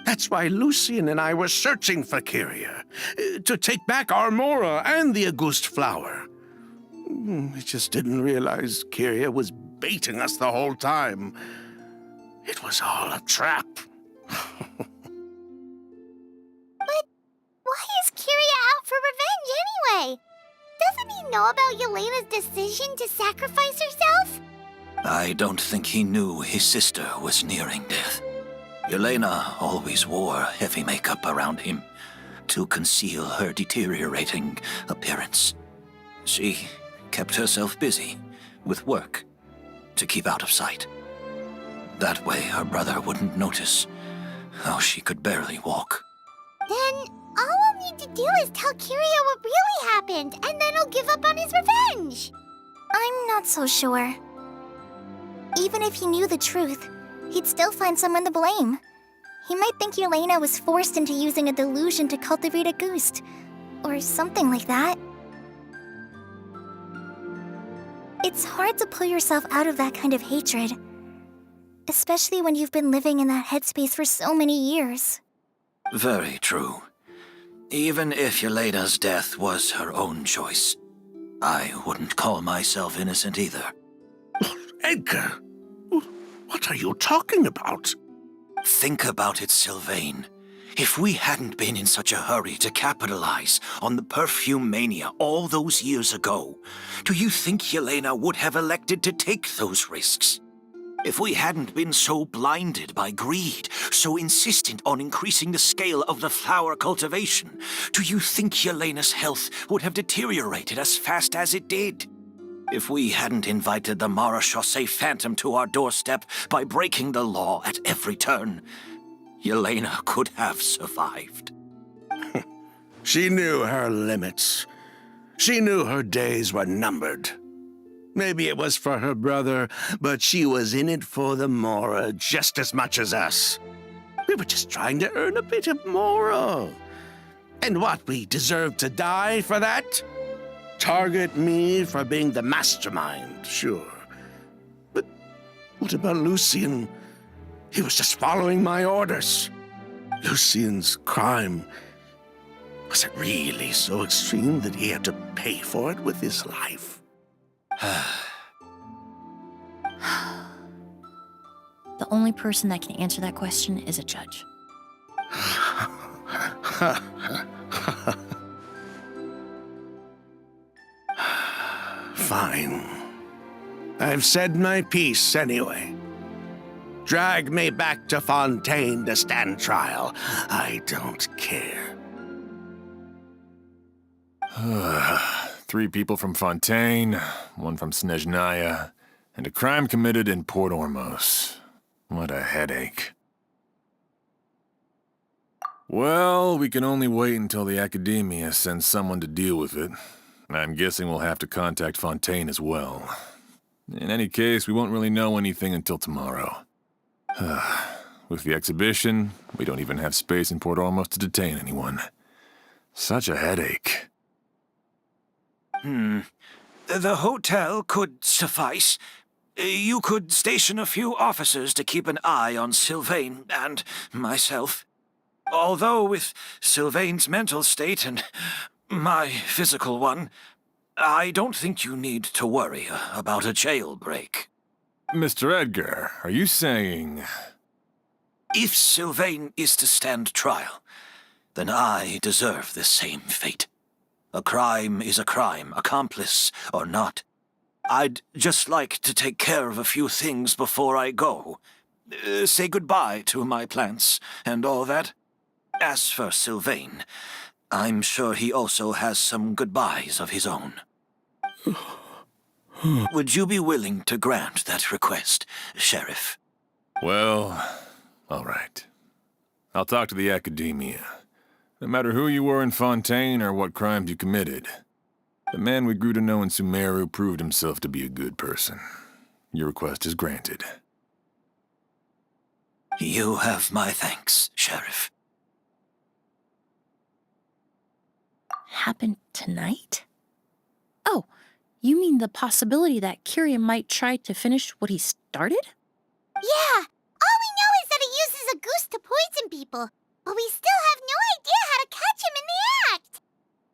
That's why Lucien and I were searching for Kyria, to take back our Mora and the Auguste flower. We just didn't realize Kyria was baiting us the whole time. It was all a trap. But why is Kyria out for revenge anyway? Doesn't he know about Yelena's decision to sacrifice herself? I don't think he knew his sister was nearing death. Yelena always wore heavy makeup around him to conceal her deteriorating appearance. She kept herself busy with work to keep out of sight. That way her brother wouldn't notice how she could barely walk. Then all we'll need to do is tell Kyria what really happened, and then he'll give up on his revenge. I'm not so sure. Even if he knew the truth, he'd still find someone to blame. He might think Yelena was forced into using a delusion to cultivate Auguste, or something like that. It's hard to pull yourself out of that kind of hatred, especially when you've been living in that headspace for so many years. Very true. Even if Yelena's death was her own choice, I wouldn't call myself innocent either. Edgar, what are you talking about? Think about it, Sylvain. If we hadn't been in such a hurry to capitalize on the perfume mania all those years ago, do you think Yelena would have elected to take those risks? If we hadn't been so blinded by greed, so insistent on increasing the scale of the flower cultivation, do you think Yelena's health would have deteriorated as fast as it did? If we hadn't invited the Marechaussee Phantom to our doorstep by breaking the law at every turn, Yelena could have survived. She knew her limits. She knew her days were numbered. Maybe it was for her brother, but she was in it for the Mora just as much as us. We were just trying to earn a bit of Mora. And what, we deserve to die for that? Target me for being the mastermind, sure. But what about Lucien? He was just following my orders. Lucien's crime, was it really so extreme that he had to pay for it with his life? The only person that can answer that question is a judge. Fine. I've said my piece anyway. Drag me back to Fontaine to stand trial. I don't care. 3 people from Fontaine, 1 from Snezhnaya, and a crime committed in Port Ormos. What a headache. Well, we can only wait until the Academia sends someone to deal with it. I'm guessing we'll have to contact Fontaine as well. In any case, we won't really know anything until tomorrow. With the exhibition, we don't even have space in Port Ormos to detain anyone. Such a headache. The hotel could suffice. You could station a few officers to keep an eye on Sylvain and myself. Although with Sylvain's mental state and my physical one, I don't think you need to worry about a jailbreak. Mr. Edgar, are you saying... If Sylvain is to stand trial, then I deserve the same fate. A crime is a crime, accomplice or not. I'd just like to take care of a few things before I go. Say goodbye to my plants and all that. As for Sylvain, I'm sure he also has some goodbyes of his own. Would you be willing to grant that request, Sheriff? Well, all right. I'll talk to the Academia. No matter who you were in Fontaine or what crimes you committed, the man we grew to know in Sumeru proved himself to be a good person. Your request is granted. You have my thanks, Sheriff. Happened tonight? Oh, you mean the possibility that Kyria might try to finish what he started? Yeah, all we know is that he uses a goose to poison people, but we still have no idea how to catch him in the act.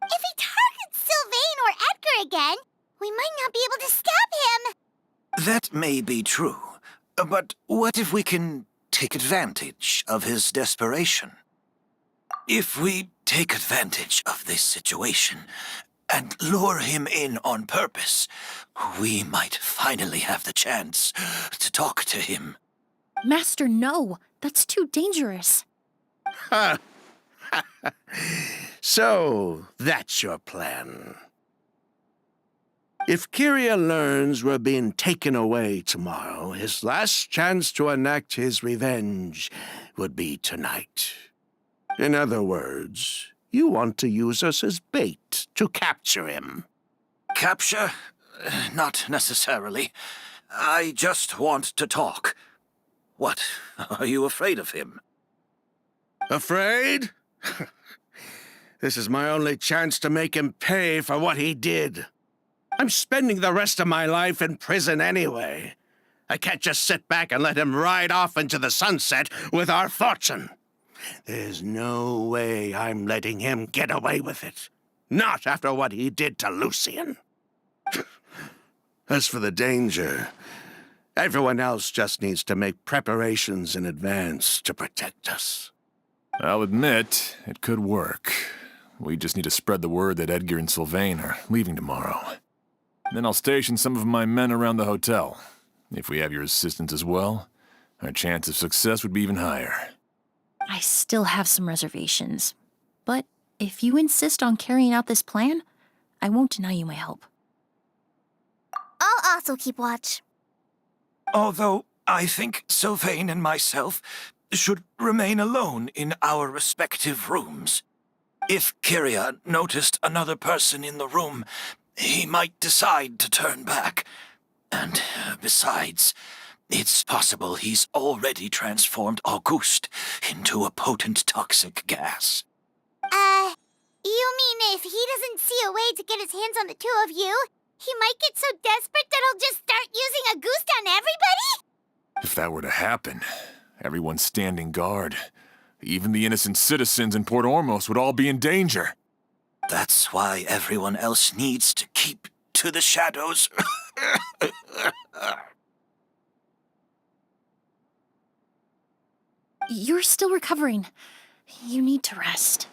If he targets Sylvain or Edgar again, we might not be able to stop him. That may be true, but what if we can take advantage of his desperation? If we take advantage of this situation and lure him in on purpose, we might finally have the chance to talk to him. Master, no. That's too dangerous. So, that's your plan. If Kyria learns we're being taken away tomorrow, his last chance to enact his revenge would be tonight. In other words, you want to use us as bait to capture him. Capture? Not necessarily. I just want to talk. What? Are you afraid of him? Afraid? This is my only chance to make him pay for what he did. I'm spending the rest of my life in prison anyway. I can't just sit back and let him ride off into the sunset with our fortune. There's no way I'm letting him get away with it. Not after what he did to Lucien. As for the danger, everyone else just needs to make preparations in advance to protect us. I'll admit, it could work. We just need to spread the word that Edgar and Sylvain are leaving tomorrow. Then I'll station some of my men around the hotel. If we have your assistance as well, our chance of success would be even higher. I still have some reservations. But if you insist on carrying out this plan, I won't deny you my help. I'll also keep watch. Although I think Sylvain and myself should remain alone in our respective rooms. If Kyria noticed another person in the room, he might decide to turn back. And besides, it's possible he's already transformed Auguste into a potent toxic gas. You mean if he doesn't see a way to get his hands on the two of you, he might get so desperate that he'll just start using a goose on everybody? If that were to happen, everyone standing guard, even the innocent citizens in Port Ormos would all be in danger. That's why everyone else needs to keep to the shadows. You're still recovering. You need to rest.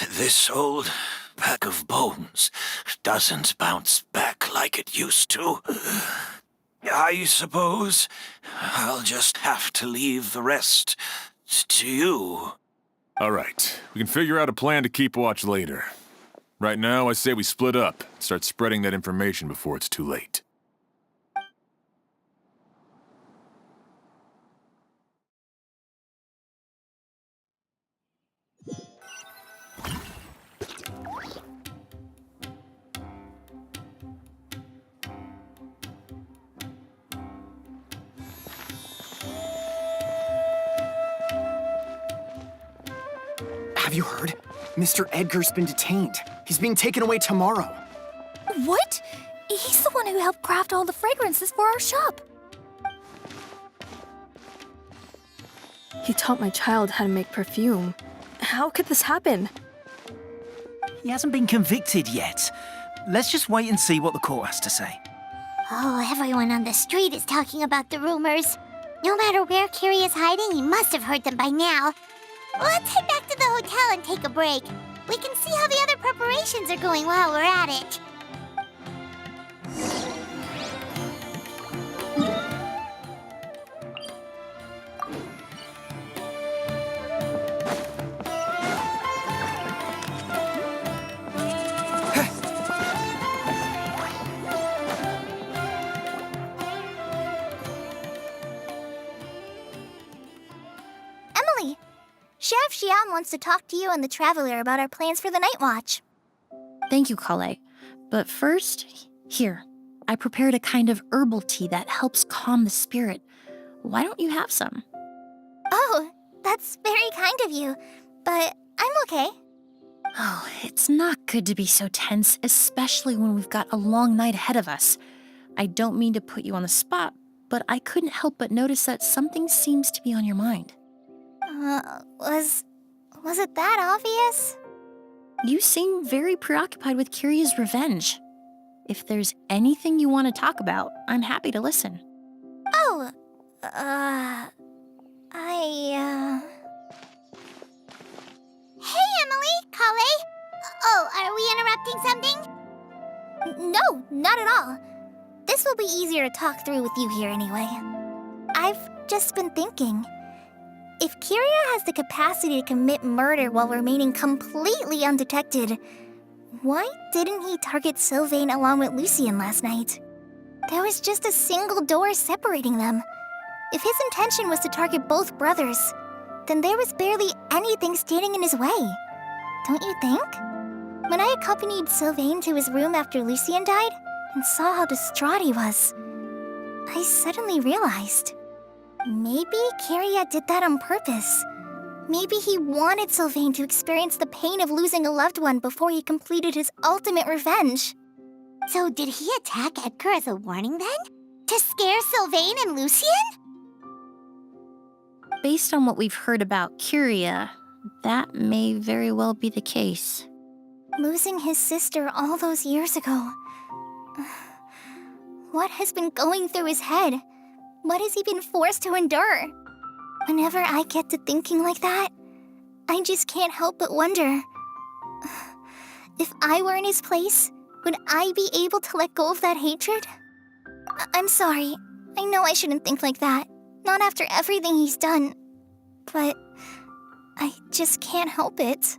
This old pack of bones doesn't bounce back like it used to. I suppose I'll just have to leave the rest to you. All right, we can figure out a plan to keep watch later. Right now, I say we split up, start spreading that information before it's too late. Have you heard? Mr. Edgar's been detained. He's being taken away tomorrow. What? He's the one who helped craft all the fragrances for our shop. He taught my child how to make perfume. How could this happen? He hasn't been convicted yet. Let's just wait and see what the court has to say. Oh, everyone on the street is talking about the rumors. No matter where Kiri is hiding, he must have heard them by now. Let's head back to the hotel and take a break. We can see how the other preparations are going while we're at it. Emily, Sheriff Xian wants to talk to you and the Traveler about our plans for the night watch. Thank you, Kale. But first, here, I prepared a kind of herbal tea that helps calm the spirit. Why don't you have some? Oh, that's very kind of you, but I'm okay. Oh, it's not good to be so tense, especially when we've got a long night ahead of us. I don't mean to put you on the spot, but I couldn't help but notice that something seems to be on your mind. Was it that obvious? You seem very preoccupied with Kiria's revenge. If there's anything you want to talk about, I'm happy to listen. Oh, Hey, Emily, Kale. Oh, are we interrupting something? No, not at all. This will be easier to talk through with you here anyway. I've just been thinking. If Kiria has the capacity to commit murder while remaining completely undetected, why didn't he target Sylvain along with Lucien last night? There was just a single door separating them. If his intention was to target both brothers, then there was barely anything standing in his way. Don't you think? When I accompanied Sylvain to his room after Lucien died and saw how distraught he was, I suddenly realized. Maybe Kiria did that on purpose. Maybe he wanted Sylvain to experience the pain of losing a loved one before he completed his ultimate revenge. So did he attack Edgar as a warning then? To scare Sylvain and Lucien? Based on what we've heard about Kiria, that may very well be the case. Losing his sister all those years ago. What has been going through his head? What has he been forced to endure? Whenever I get to thinking like that, I just can't help but wonder. If I were in his place, would I be able to let go of that hatred? I'm sorry. I know I shouldn't think like that. Not after everything he's done. But I just can't help it.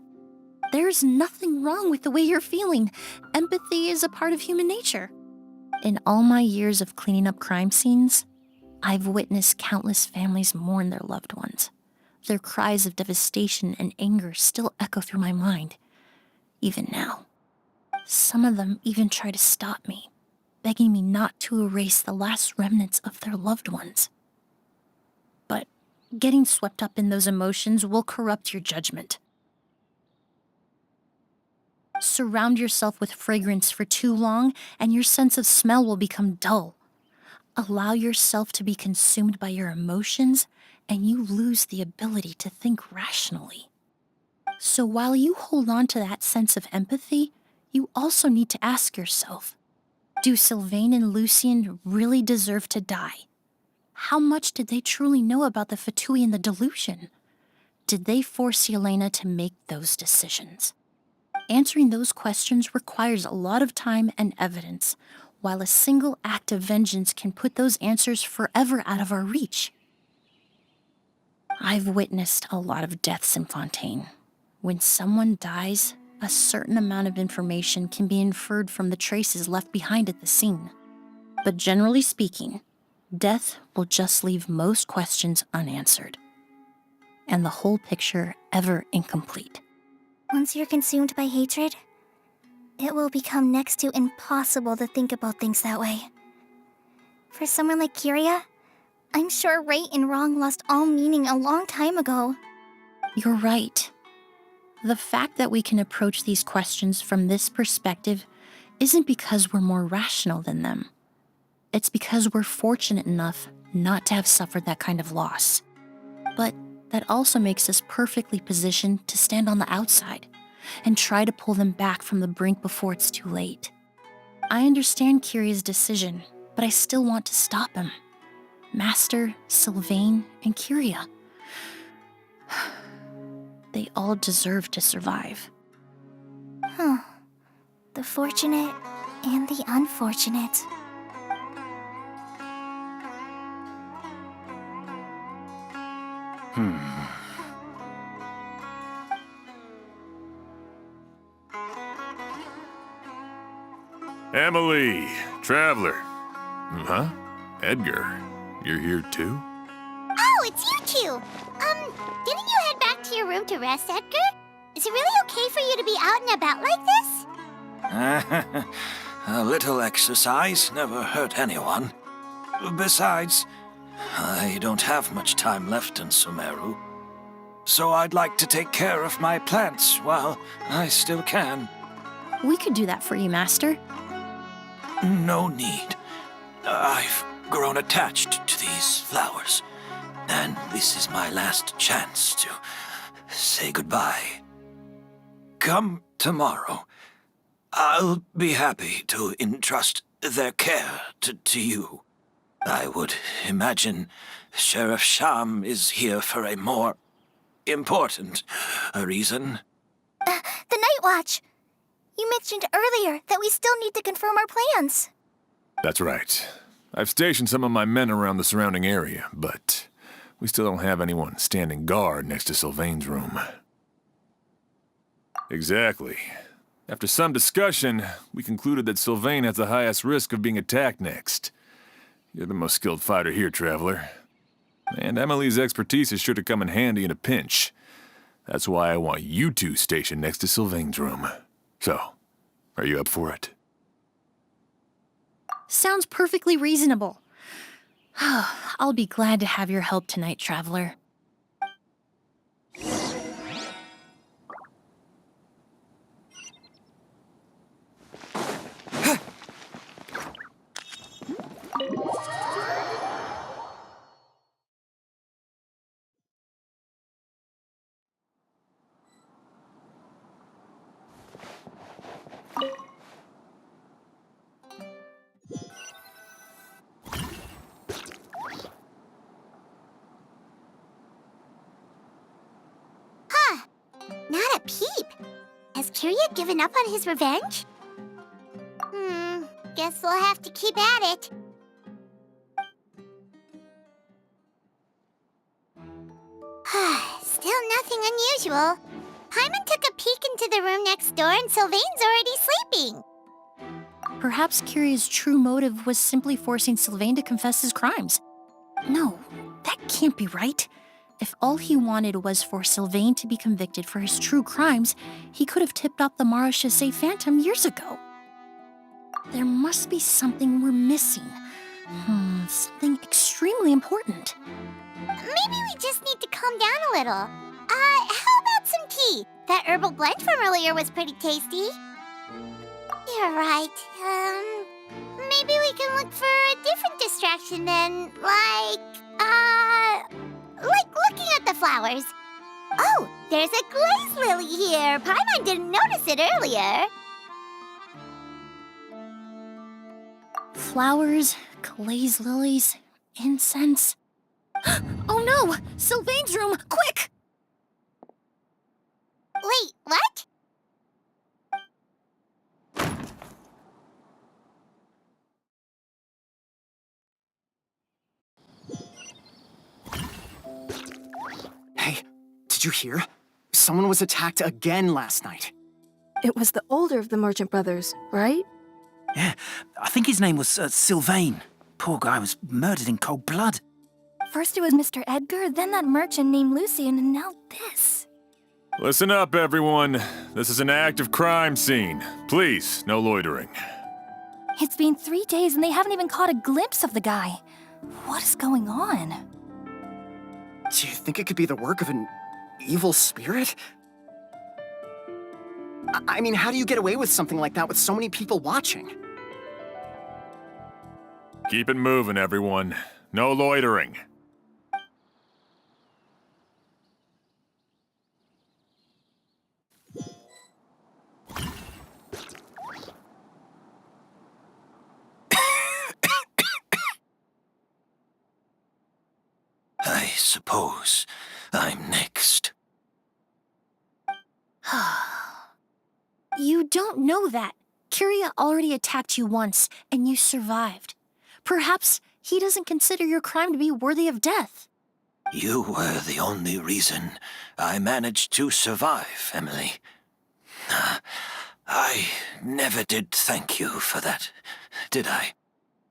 There's nothing wrong with the way you're feeling. Empathy is a part of human nature. In all my years of cleaning up crime scenes, I've witnessed countless families mourn their loved ones. Their cries of devastation and anger still echo through my mind, even now. Some of them even try to stop me, begging me not to erase the last remnants of their loved ones. But getting swept up in those emotions will corrupt your judgment. Surround yourself with fragrance for too long, and your sense of smell will become dull. Allow yourself to be consumed by your emotions, and you lose the ability to think rationally. So while you hold on to that sense of empathy, you also need to ask yourself, do Sylvain and Lucien really deserve to die? How much did they truly know about the Fatui and the delusion? Did they force Yelena to make those decisions? Answering those questions requires a lot of time and evidence, while a single act of vengeance can put those answers forever out of our reach. I've witnessed a lot of deaths in Fontaine. When someone dies, a certain amount of information can be inferred from the traces left behind at the scene. But generally speaking, death will just leave most questions unanswered, and the whole picture ever incomplete. Once you're consumed by hatred, it will become next to impossible to think about things that way. For someone like Kiria, I'm sure right and wrong lost all meaning a long time ago. You're right. The fact that we can approach these questions from this perspective isn't because we're more rational than them. It's because we're fortunate enough not to have suffered that kind of loss. But that also makes us perfectly positioned to stand on the outside and try to pull them back from the brink before it's too late. I understand Kiria's decision, but I still want to stop him. Master, Sylvain, and Kiria. They all deserve to survive. The fortunate and the unfortunate. Emilie, traveler. Huh? Edgar, you're here too? Oh, it's you two! Didn't you head back to your room to rest, Edgar? Is it really okay for you to be out and about like this? A little exercise never hurt anyone. Besides, I don't have much time left in Sumeru. So I'd like to take care of my plants while I still can. We could do that for you, Master. No need. I've grown attached to these flowers, and this is my last chance to say goodbye. Come tomorrow. I'll be happy to entrust their care to you. I would imagine Sheriff Sham is here for a more important reason. The Night Watch! You mentioned earlier that we still need to confirm our plans. That's right. I've stationed some of my men around the surrounding area, but we still don't have anyone standing guard next to Sylvain's room. Exactly. After some discussion, we concluded that Sylvain has the highest risk of being attacked next. You're the most skilled fighter here, traveler. And Emilie's expertise is sure to come in handy in a pinch. That's why I want you two stationed next to Sylvain's room. So, are you up for it? Sounds perfectly reasonable. I'll be glad to have your help tonight, traveler. Not a peep. Has Kiria given up on his revenge? Guess we'll have to keep at it. Still nothing unusual. Paimon took a peek into the room next door and Sylvain's already sleeping. Perhaps Kiria's true motive was simply forcing Sylvain to confess his crimes. No, that can't be right. If all he wanted was for Sylvain to be convicted for his true crimes, he could have tipped off the Marechaussee Phantom years ago. There must be something we're missing. Something extremely important. Maybe we just need to calm down a little. How about some tea? That herbal blend from earlier was pretty tasty. You're right. Maybe we can look for a different distraction then, like looking at the flowers. Oh, there's a glaze lily here. Paimon didn't notice it earlier. Flowers, glaze lilies, incense. Oh no! Sylvain's room! Quick! Wait, what? Hey, did you hear? Someone was attacked again last night. It was the older of the merchant brothers, right? Yeah, I think his name was Sylvain. Poor guy was murdered in cold blood. First it was Mr. Edgar, then that merchant named Lucian, and now this. Listen up, everyone. This is an active crime scene. Please, no loitering. It's been 3 days and they haven't even caught a glimpse of the guy. What is going on? Do you think it could be the work of an evil spirit? I mean, how do you get away with something like that with so many people watching? Keep it moving, everyone. No loitering. I suppose I'm next. You don't know that. Kyria already attacked you once, and you survived. Perhaps he doesn't consider your crime to be worthy of death. You were the only reason I managed to survive, Emilie. I never did thank you for that, did I?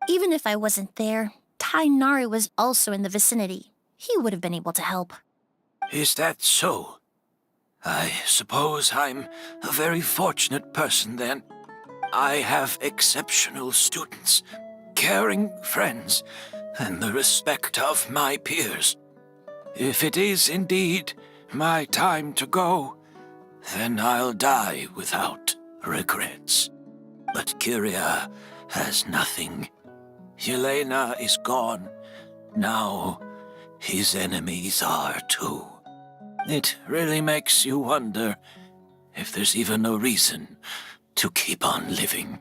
Even if I wasn't there, Tainari was also in the vicinity. He would have been able to help. Is that so? I suppose I'm a very fortunate person then. I have exceptional students, caring friends, and the respect of my peers. If it is indeed my time to go, then I'll die without regrets. But Kyria has nothing. Yelena is gone. Now his enemies are too. It really makes you wonder if there's even a reason to keep on living.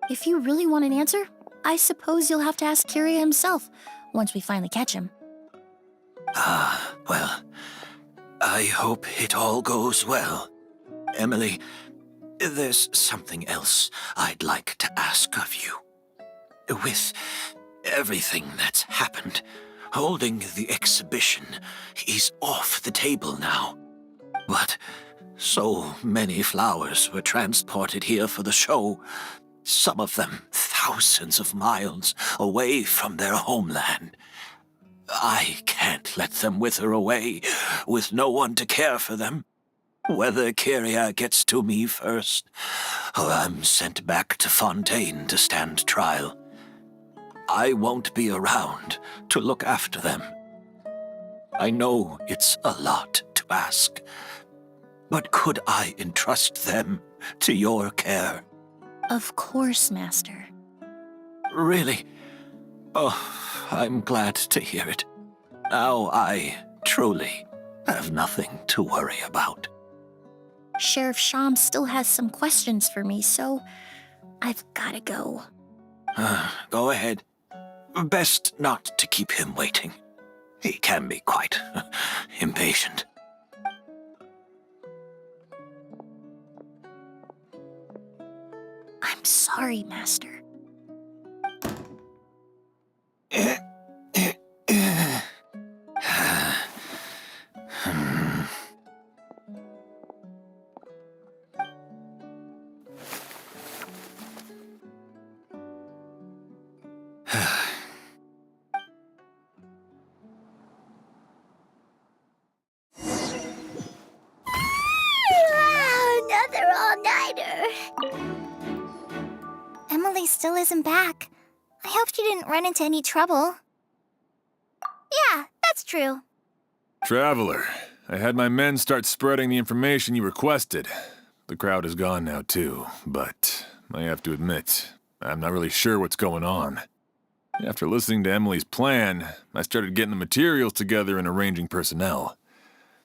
If you really want an answer, I suppose you'll have to ask Kyria himself once we finally catch him. Well, I hope it all goes well. Emilie, there's something else I'd like to ask of you. With everything that's happened, holding the exhibition is off the table now. But so many flowers were transported here for the show, some of them thousands of miles away from their homeland. I can't let them wither away with no one to care for them. Whether Kyria gets to me first, or I'm sent back to Fontaine to stand trial, I won't be around to look after them. I know it's a lot to ask, but could I entrust them to your care? Of course, Master. Really? Oh, I'm glad to hear it. Now I truly have nothing to worry about. Sheriff Sham still has some questions for me, so I've gotta go. Go ahead. Best not to keep him waiting. He can be quite impatient. I'm sorry, Master. Another all-nighter. Emily still isn't back. I hope she didn't run into any trouble. Yeah, that's true. Traveler, I had my men start spreading the information you requested. The crowd is gone now, too, but I have to admit, I'm not really sure what's going on. After listening to Emily's plan, I started getting the materials together and arranging personnel.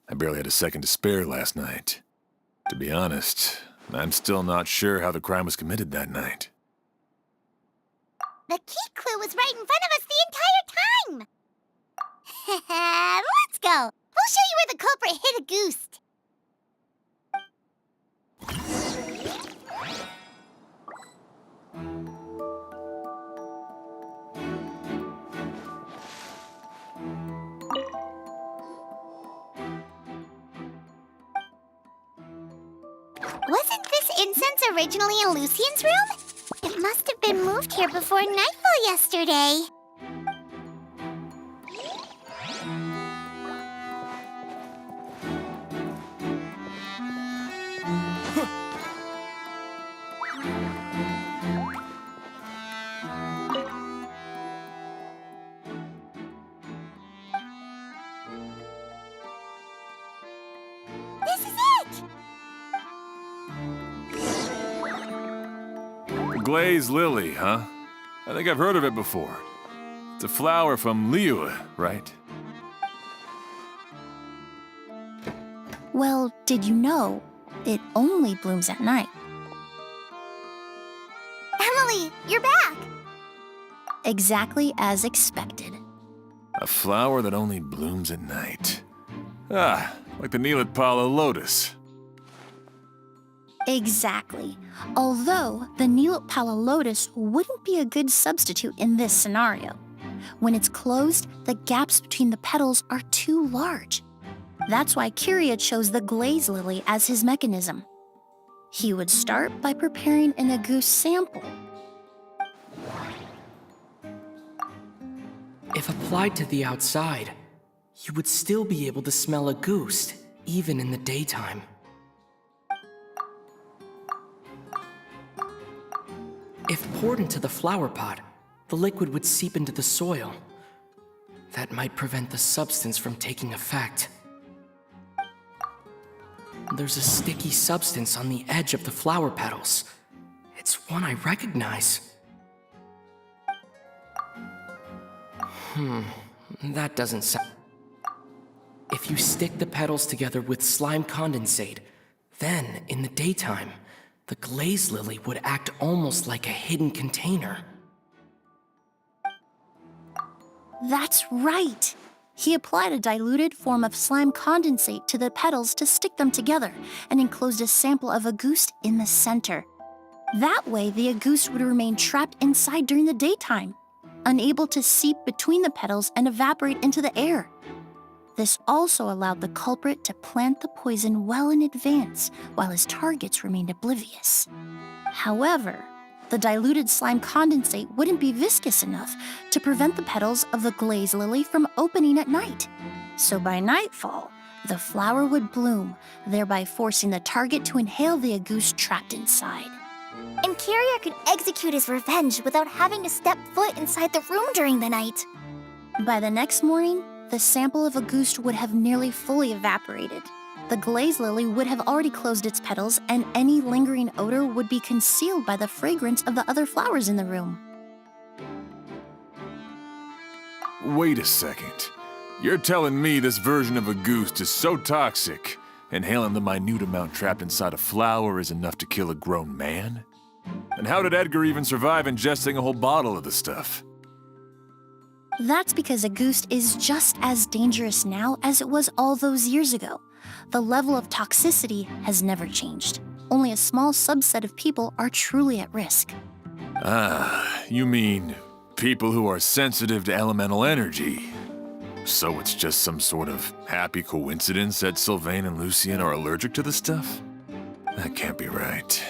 I barely had a second to spare last night. To be honest, I'm still not sure how the crime was committed that night. The key clue was right in front of us the entire time! Let's go! We'll show you where the culprit hid a goose. Wasn't this incense originally in Lucien's room? It must have been moved here before nightfall yesterday. This is it! Glazed lily, huh? I think I've heard of it before. It's a flower from Liyue, right? Well, did you know it only blooms at night? Emilie, you're back! Exactly as expected. A flower that only blooms at night. Ah, like the Neelitpala lotus. Exactly. Although the Neelitpala lotus wouldn't be a good substitute in this scenario. When it's closed, the gaps between the petals are too large. That's why Kyria chose the glaze lily as his mechanism. He would start by preparing an Auguste sample. If applied to the outside, you would still be able to smell Auguste, even in the daytime. If poured into the flower pot, the liquid would seep into the soil. That might prevent the substance from taking effect. There's a sticky substance on the edge of the flower petals. It's one I recognize. That doesn't sound... If you stick the petals together with slime condensate, then, in the daytime, the glaze lily would act almost like a hidden container. That's right! He applied a diluted form of slime condensate to the petals to stick them together and enclosed a sample of Auguste in the center. That way, the Auguste would remain trapped inside during the daytime, unable to seep between the petals and evaporate into the air. This also allowed the culprit to plant the poison well in advance while his targets remained oblivious. However, the diluted slime condensate wouldn't be viscous enough to prevent the petals of the glaze lily from opening at night. So by nightfall, the flower would bloom, thereby forcing the target to inhale the Auguste trapped inside. And Kyria could execute his revenge without having to step foot inside the room during the night. By the next morning, the sample of Auguste would have nearly fully evaporated. The glaze lily would have already closed its petals, and any lingering odor would be concealed by the fragrance of the other flowers in the room. Wait a second. You're telling me this version of Auguste is so toxic, inhaling the minute amount trapped inside a flower is enough to kill a grown man? And how did Edgar even survive ingesting a whole bottle of the stuff? That's because Auguste is just as dangerous now as it was all those years ago. The level of toxicity has never changed. Only a small subset of people are truly at risk. Ah, you mean people who are sensitive to elemental energy. So it's just some sort of happy coincidence that Sylvain and Lucien are allergic to the stuff? That can't be right.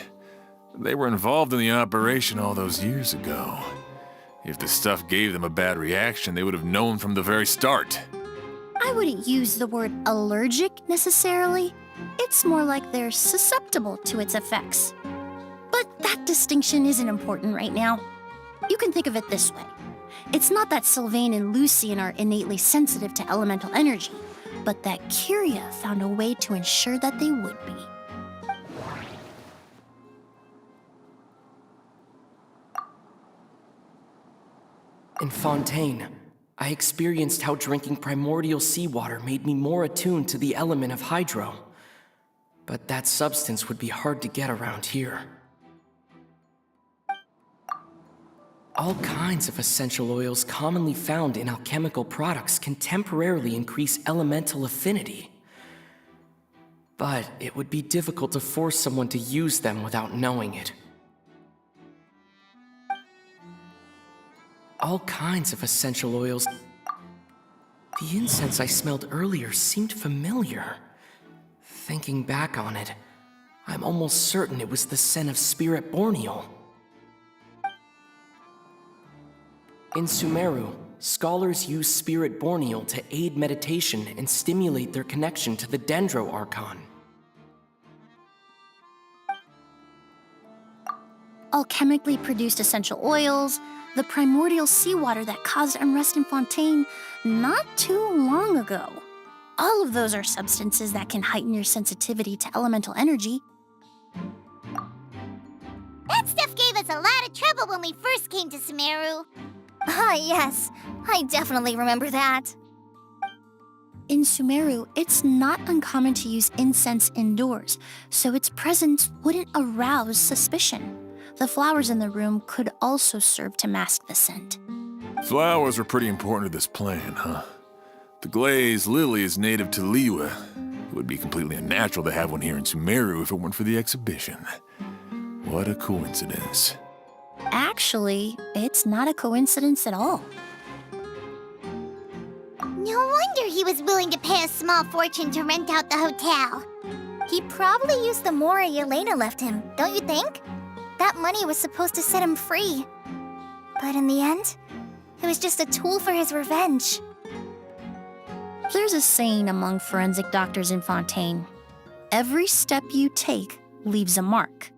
They were involved in the operation all those years ago. If the stuff gave them a bad reaction, they would have known from the very start. I wouldn't use the word allergic necessarily. It's more like they're susceptible to its effects. But that distinction isn't important right now. You can think of it this way. It's not that Sylvain and Lucien are innately sensitive to elemental energy, but that Kyria found a way to ensure that they would be. In Fontaine, I experienced how drinking primordial seawater made me more attuned to the element of hydro. But that substance would be hard to get around here. All kinds of essential oils commonly found in alchemical products can temporarily increase elemental affinity. But it would be difficult to force someone to use them without knowing it. All kinds of essential oils. The incense I smelled earlier seemed familiar. Thinking back on it, I'm almost certain it was the scent of spirit borneal. In Sumeru, scholars use spirit borneal to aid meditation and stimulate their connection to the Dendro Archon. Alchemically produced essential oils, the primordial seawater that caused unrest in Fontaine not too long ago. All of those are substances that can heighten your sensitivity to elemental energy. That stuff gave us a lot of trouble when we first came to Sumeru. Ah, yes. I definitely remember that. In Sumeru, it's not uncommon to use incense indoors, so its presence wouldn't arouse suspicion. The flowers in the room could also serve to mask the scent. Flowers are pretty important to this plan, huh? The glazed lily is native to Liyue. It would be completely unnatural to have one here in Sumeru if it weren't for the exhibition. What a coincidence. Actually, it's not a coincidence at all. No wonder he was willing to pay a small fortune to rent out the hotel. He probably used the mora Yelena left him, don't you think? That money was supposed to set him free. But in the end, it was just a tool for his revenge. There's a saying among forensic doctors in Fontaine. Every step you take leaves a mark.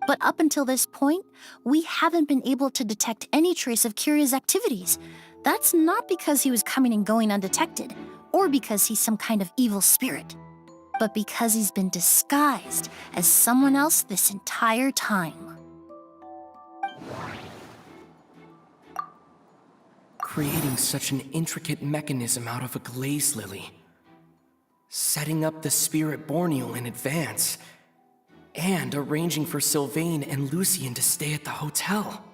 But up until this point, we haven't been able to detect any trace of Kiria's activities. That's not because he was coming and going undetected, or because he's some kind of evil spirit, but because he's been disguised as someone else this entire time. Creating such an intricate mechanism out of a glaze lily. Setting up the spirit Borneal in advance. And arranging for Sylvain and Lucien to stay at the hotel.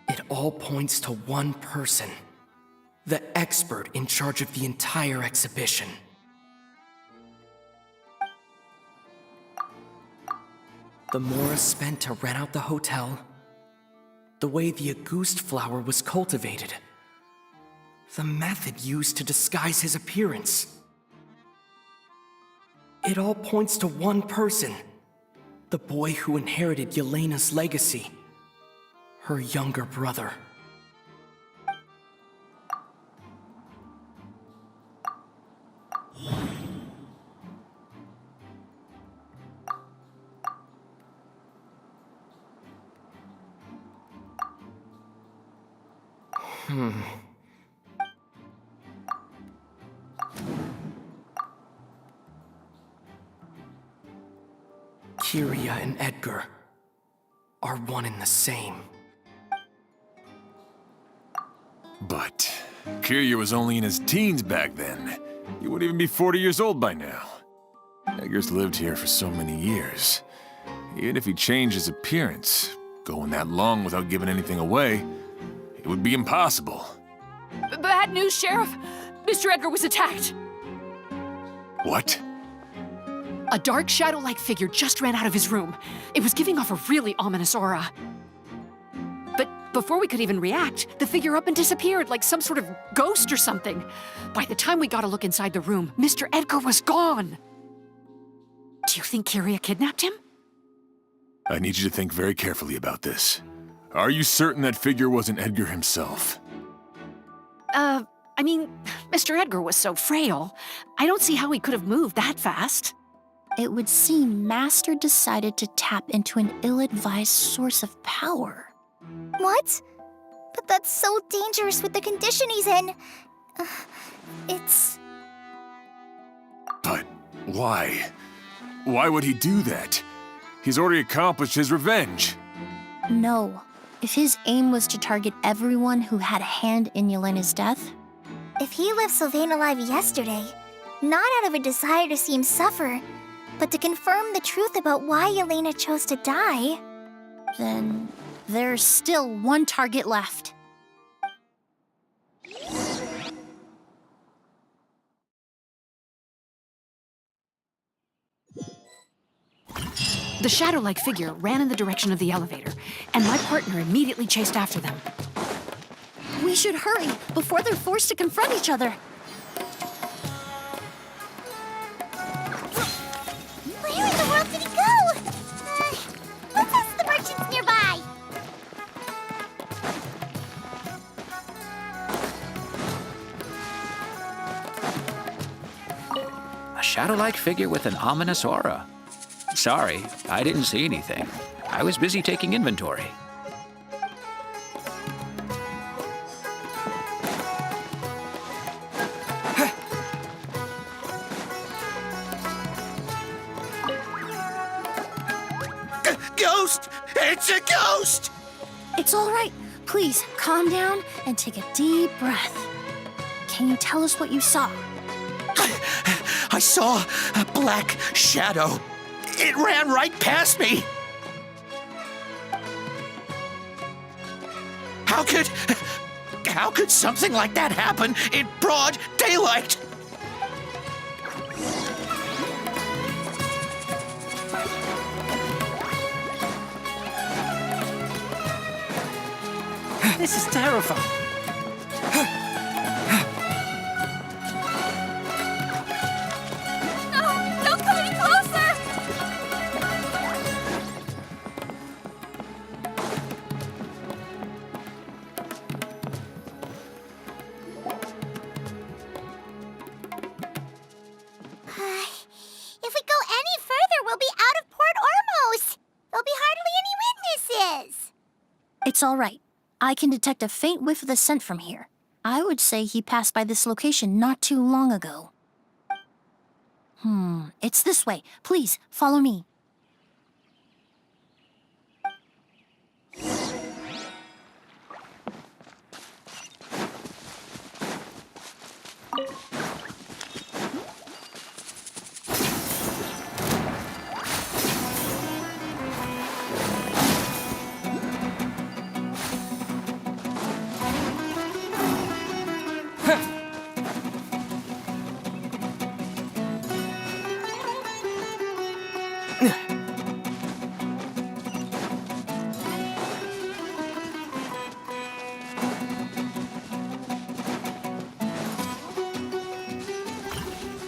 It all points to one person. The expert in charge of the entire exhibition. The mora spent to rent out the hotel. The way the Auguste flower was cultivated. The method used to disguise his appearance. It all points to one person. The boy who inherited Yelena's legacy. Her younger brother. Kiria and Edgar are one and the same. But Kiria was only in his teens back then. He wouldn't even be 40 years old by now. Edgar's lived here for so many years. Even if he changed his appearance, going that long without giving anything away, it would be impossible. Bad news, Sheriff! Mr. Edgar was attacked! What? A dark shadow-like figure just ran out of his room. It was giving off a really ominous aura. But before we could even react, the figure up and disappeared like some sort of ghost or something. By the time we got a look inside the room, Mr. Edgar was gone. Do you think Kiria kidnapped him? I need you to think very carefully about this. Are you certain that figure wasn't Edgar himself? I mean, Mr. Edgar was so frail. I don't see how he could have moved that fast. It would seem Master decided to tap into an ill-advised source of power. What? But that's so dangerous with the condition he's in. It's... But why? Why would he do that? He's already accomplished his revenge. No. If his aim was to target everyone who had a hand in Yelena's death... If he left Sylvain alive yesterday, not out of a desire to see him suffer, but to confirm the truth about why Yelena chose to die... Then there's still one target left. The shadow-like figure ran in the direction of the elevator, and my partner immediately chased after them. We should hurry before they're forced to confront each other. Where in the world did he go? Let's ask the merchants nearby. A shadow-like figure with an ominous aura. Sorry, I didn't see anything. I was busy taking inventory. ghost! It's a ghost! It's all right. Please, calm down and take a deep breath. Can you tell us what you saw? I saw a black shadow. It ran right past me. How could something like that happen in broad daylight? This is terrifying. No! Don't come any closer! If we go any further, we'll be out of Port Ormos. There'll be hardly any witnesses. It's all right. I can detect a faint whiff of the scent from here. I would say he passed by this location not too long ago. It's this way. Please, follow me.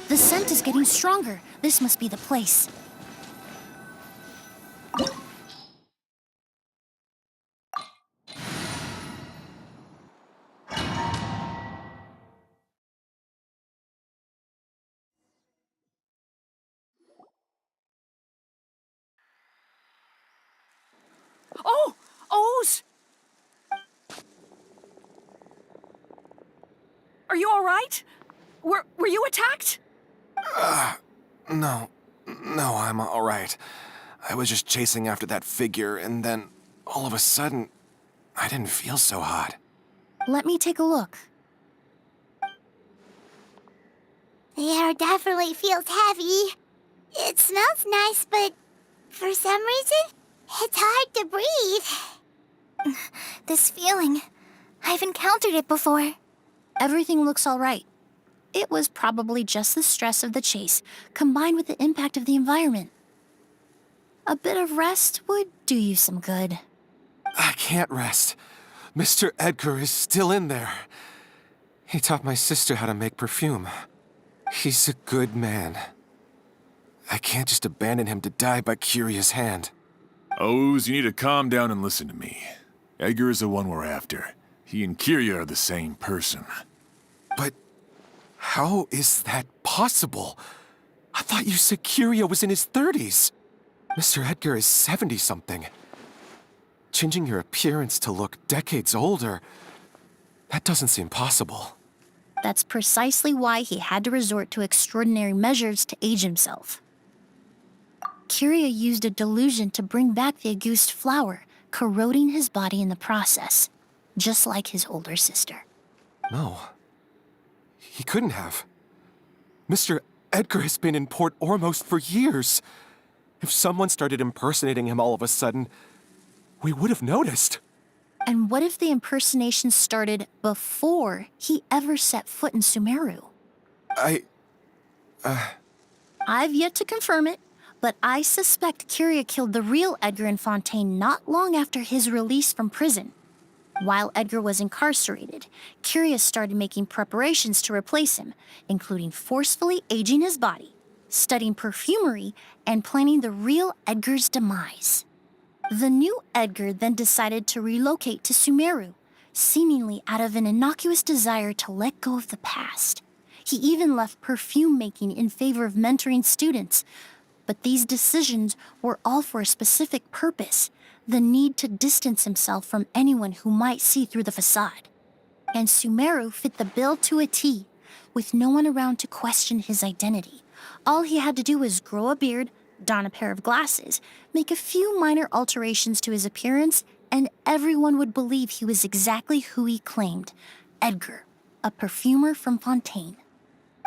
The scent is getting stronger. This must be the place. Oh! Oz! Are you all right? Were you attacked? No, I'm all right. I was just chasing after that figure, and then all of a sudden, I didn't feel so hot. Let me take a look. The air definitely feels heavy. It smells nice, but for some reason, it's hard to breathe. This feeling, I've encountered it before. Everything looks all right. It was probably just the stress of the chase, combined with the impact of the environment. A bit of rest would do you some good. I can't rest. Mr. Edgar is still in there. He taught my sister how to make perfume. He's a good man. I can't just abandon him to die by Curia's hand. Oz, you need to calm down and listen to me. Edgar is the one we're after. He and Curia are the same person. But how is that possible? I thought you said Curia was in his 30s. Mr. Edgar is 70-something. Changing your appearance to look decades older, that doesn't seem possible. That's precisely why he had to resort to extraordinary measures to age himself. Curia used a delusion to bring back the Auguste flower, corroding his body in the process, just like his older sister. No. He couldn't have. Mr. Edgar has been in Port Ormos for years. If someone started impersonating him all of a sudden, we would have noticed. And what if the impersonation started before he ever set foot in Sumeru? I've yet to confirm it, but I suspect Curia killed the real Edgar in Fontaine not long after his release from prison. While Edgar was incarcerated, Curia started making preparations to replace him, including forcefully aging his body, studying perfumery, and planning the real Edgar's demise. The new Edgar then decided to relocate to Sumeru, seemingly out of an innocuous desire to let go of the past. He even left perfume making in favor of mentoring students, but these decisions were all for a specific purpose: the need to distance himself from anyone who might see through the facade. And Sumeru fit the bill to a T, with no one around to question his identity. All he had to do was grow a beard, don a pair of glasses, make a few minor alterations to his appearance, and everyone would believe he was exactly who he claimed, Edgar, a perfumer from Fontaine.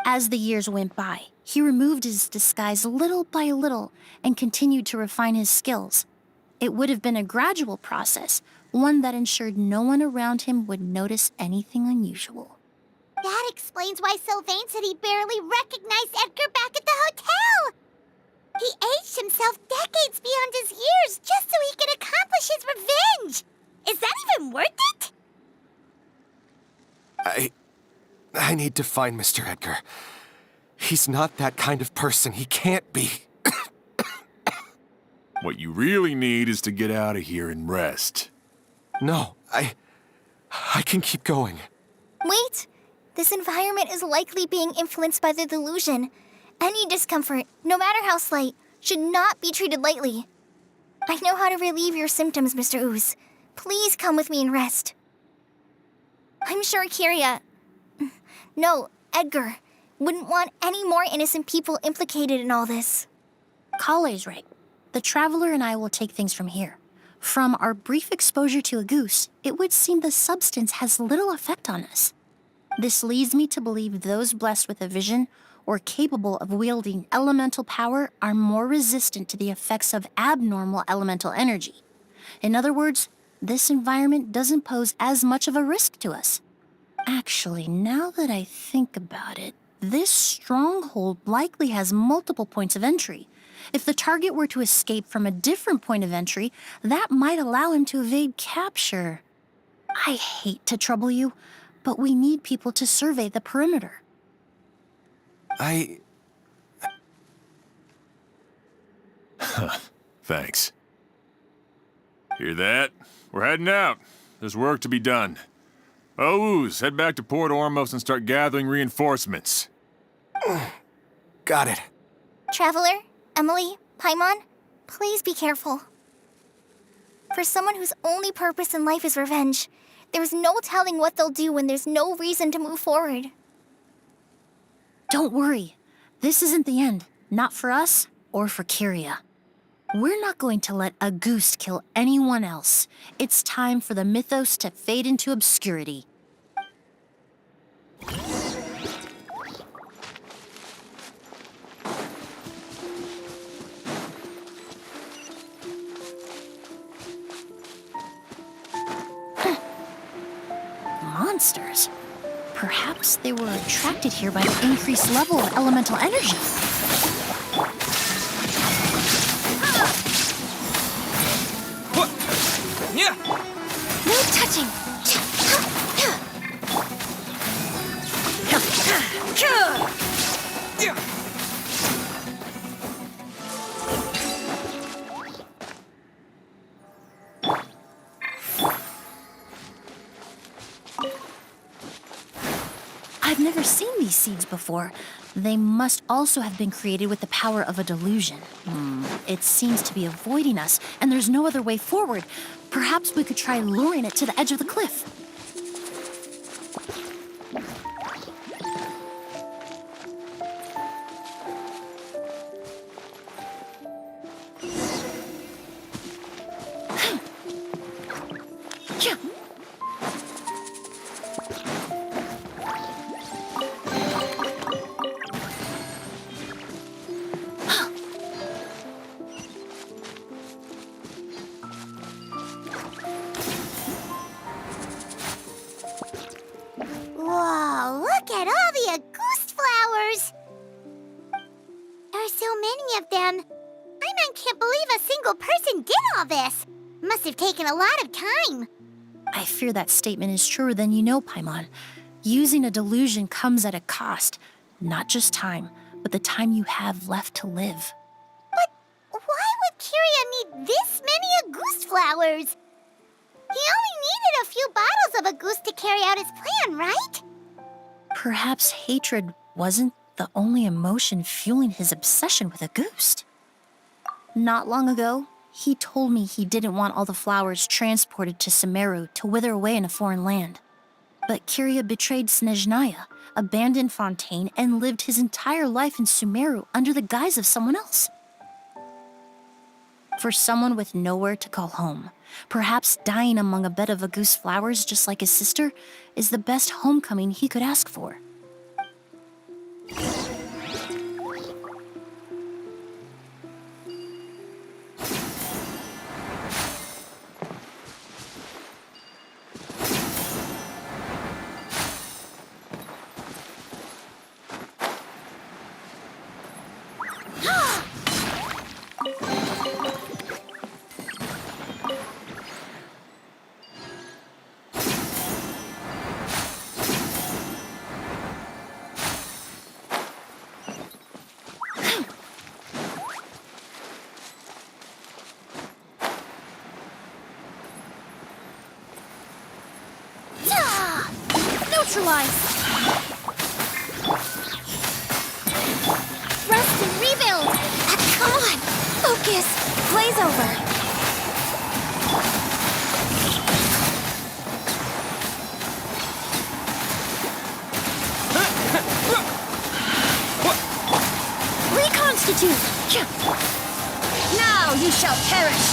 As the years went by, he removed his disguise little by little and continued to refine his skills. It would have been a gradual process, one that ensured no one around him would notice anything unusual. That explains why Sylvain said he barely recognized Edgar back at the hotel. He aged himself decades beyond his years just so he could accomplish his revenge. Is that even worth it? I need to find Mr. Edgar. He's not that kind of person. He can't be. What you really need is to get out of here and rest. No, I can keep going. Wait! This environment is likely being influenced by the delusion. Any discomfort, no matter how slight, should not be treated lightly. I know how to relieve your symptoms, Mr. Ooze. Please come with me and rest. I'm sure Edgar wouldn't want any more innocent people implicated in all this. Kale's right. The Traveler and I will take things from here. From our brief exposure to a goose, it would seem the substance has little effect on us. This leads me to believe those blessed with a vision or capable of wielding elemental power are more resistant to the effects of abnormal elemental energy. In other words, this environment doesn't pose as much of a risk to us. Actually, now that I think about it, this stronghold likely has multiple points of entry. If the target were to escape from a different point of entry, that might allow him to evade capture. I hate to trouble you, but we need people to survey the perimeter. Thanks. Hear that? We're heading out. There's work to be done. Ooze, head back to Port Ormos and start gathering reinforcements. Got it. Traveler, Emilie, Paimon, please be careful. For someone whose only purpose in life is revenge, there's no telling what they'll do when there's no reason to move forward. Don't worry. This isn't the end. Not for us or for Kyria. We're not going to let a goose kill anyone else. It's time for the mythos to fade into obscurity. Monsters. Perhaps they were attracted here by the increased level of elemental energy. Yeah. No touching! I've never seen these seeds before. They must also have been created with the power of a delusion. It seems to be avoiding us, and there's no other way forward. Perhaps we could try luring it to the edge of the cliff. Whoa, look at all the Auguste flowers! There are so many of them. I can't believe a single person did all this. Must have taken a lot of time. I fear that statement is truer than you know, Paimon. Using a delusion comes at a cost. Not just time, but the time you have left to live. But why would Kyria need this many Auguste flowers? He only needed a few bottles of Auguste to carry out his plan, right? Perhaps hatred wasn't the only emotion fueling his obsession with Auguste. Not long ago, he told me he didn't want all the flowers transported to Sumeru to wither away in a foreign land. But Kyria betrayed Snezhnaya, abandoned Fontaine, and lived his entire life in Sumeru under the guise of someone else. For someone with nowhere to call home, perhaps dying among a bed of Auguste flowers just like his sister is the best homecoming he could ask for. Neutralize! Rest and rebuild! Come on! Focus! Blaze over. Reconstitute! Now you shall perish!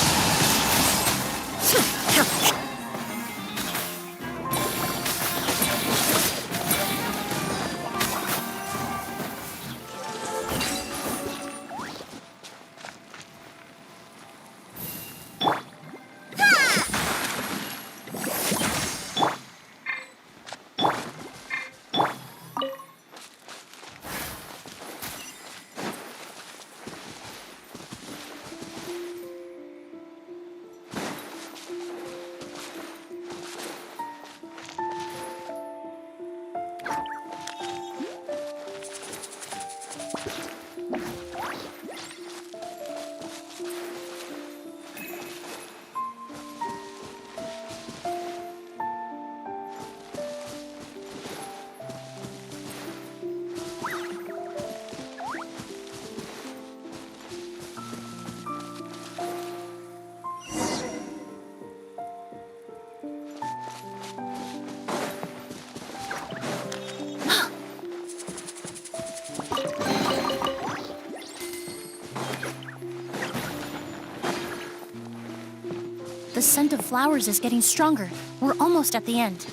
The scent of flowers is getting stronger. We're almost at the end.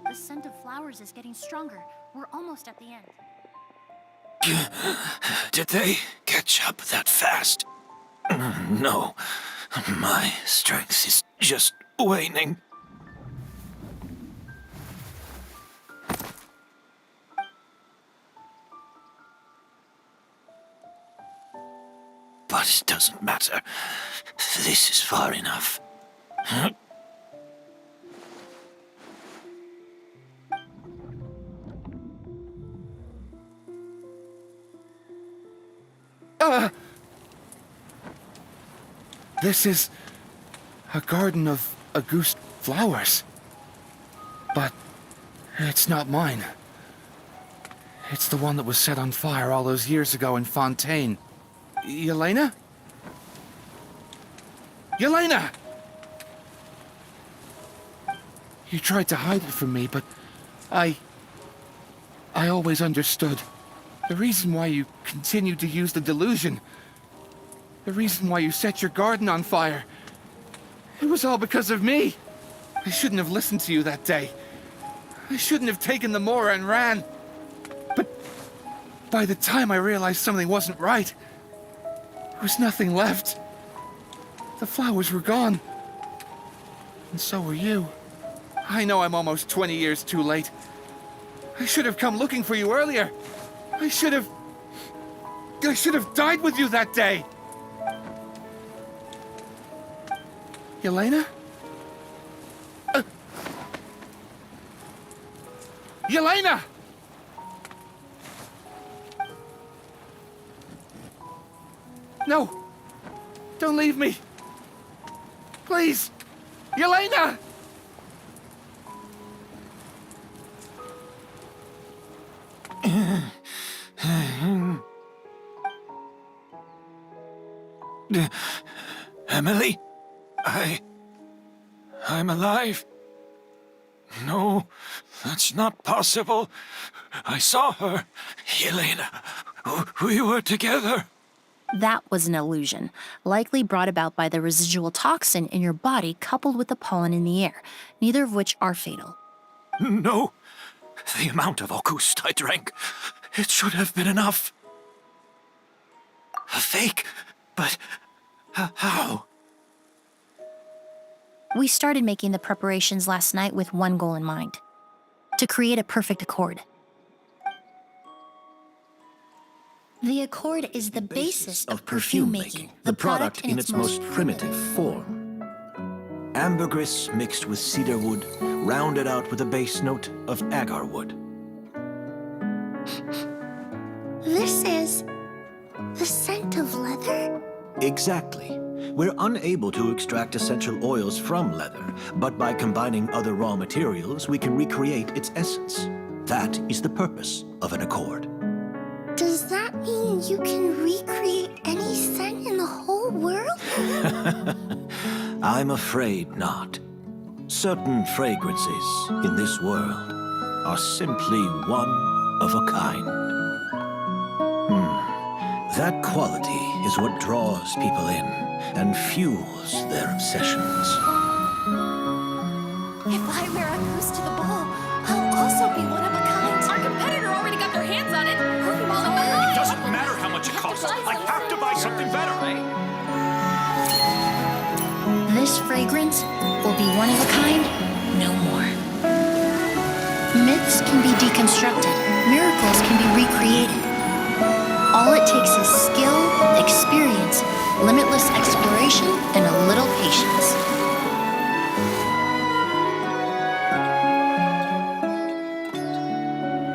The scent of flowers is getting stronger. We're almost at the end. Did they catch up that fast? No. My strength is just waning. But it doesn't matter. This is far enough. This is a garden of Auguste flowers. But it's not mine. It's the one that was set on fire all those years ago in Fontaine. Yelena? Yelena! You tried to hide it from me, but I always understood. The reason why you continued to use the delusion, the reason why you set your garden on fire, it was all because of me. I shouldn't have listened to you that day. I shouldn't have taken the Mora and ran. But by the time I realized something wasn't right, there was nothing left. The flowers were gone. And so were you. I know I'm almost 20 years too late. I should have come looking for you earlier. I should have died with you that day. Yelena? Yelena! No! Don't leave me! Please! Yelena! Emilie? I'm alive. No, that's not possible. I saw her. Yelena, we were together. That was an illusion, likely brought about by the residual toxin in your body coupled with the pollen in the air, neither of which are fatal. No. The amount of Auguste I drank, it should have been enough. A fake? But how? We started making the preparations last night with one goal in mind: to create a perfect accord. The accord is the basis of perfume making, the product in its most primitive form. Ambergris mixed with cedarwood, rounded out with a base note of agarwood. This is the scent of leather? Exactly. We're unable to extract essential oils from leather, but by combining other raw materials, we can recreate its essence. That is the purpose of an accord. Does that mean you can recreate any scent in the whole world? I'm afraid not. Certain fragrances in this world are simply one of a kind. That quality is what draws people in and fuels their obsessions. If I wear a goose to the ball, I'll also be one of a kind. Our competitor already got their hands on it. It doesn't matter how much it costs. I have to buy something better. This fragrance will be one of a kind, no more. Myths can be deconstructed, miracles can be recreated. All it takes is skill, experience, limitless exploration, and a little patience.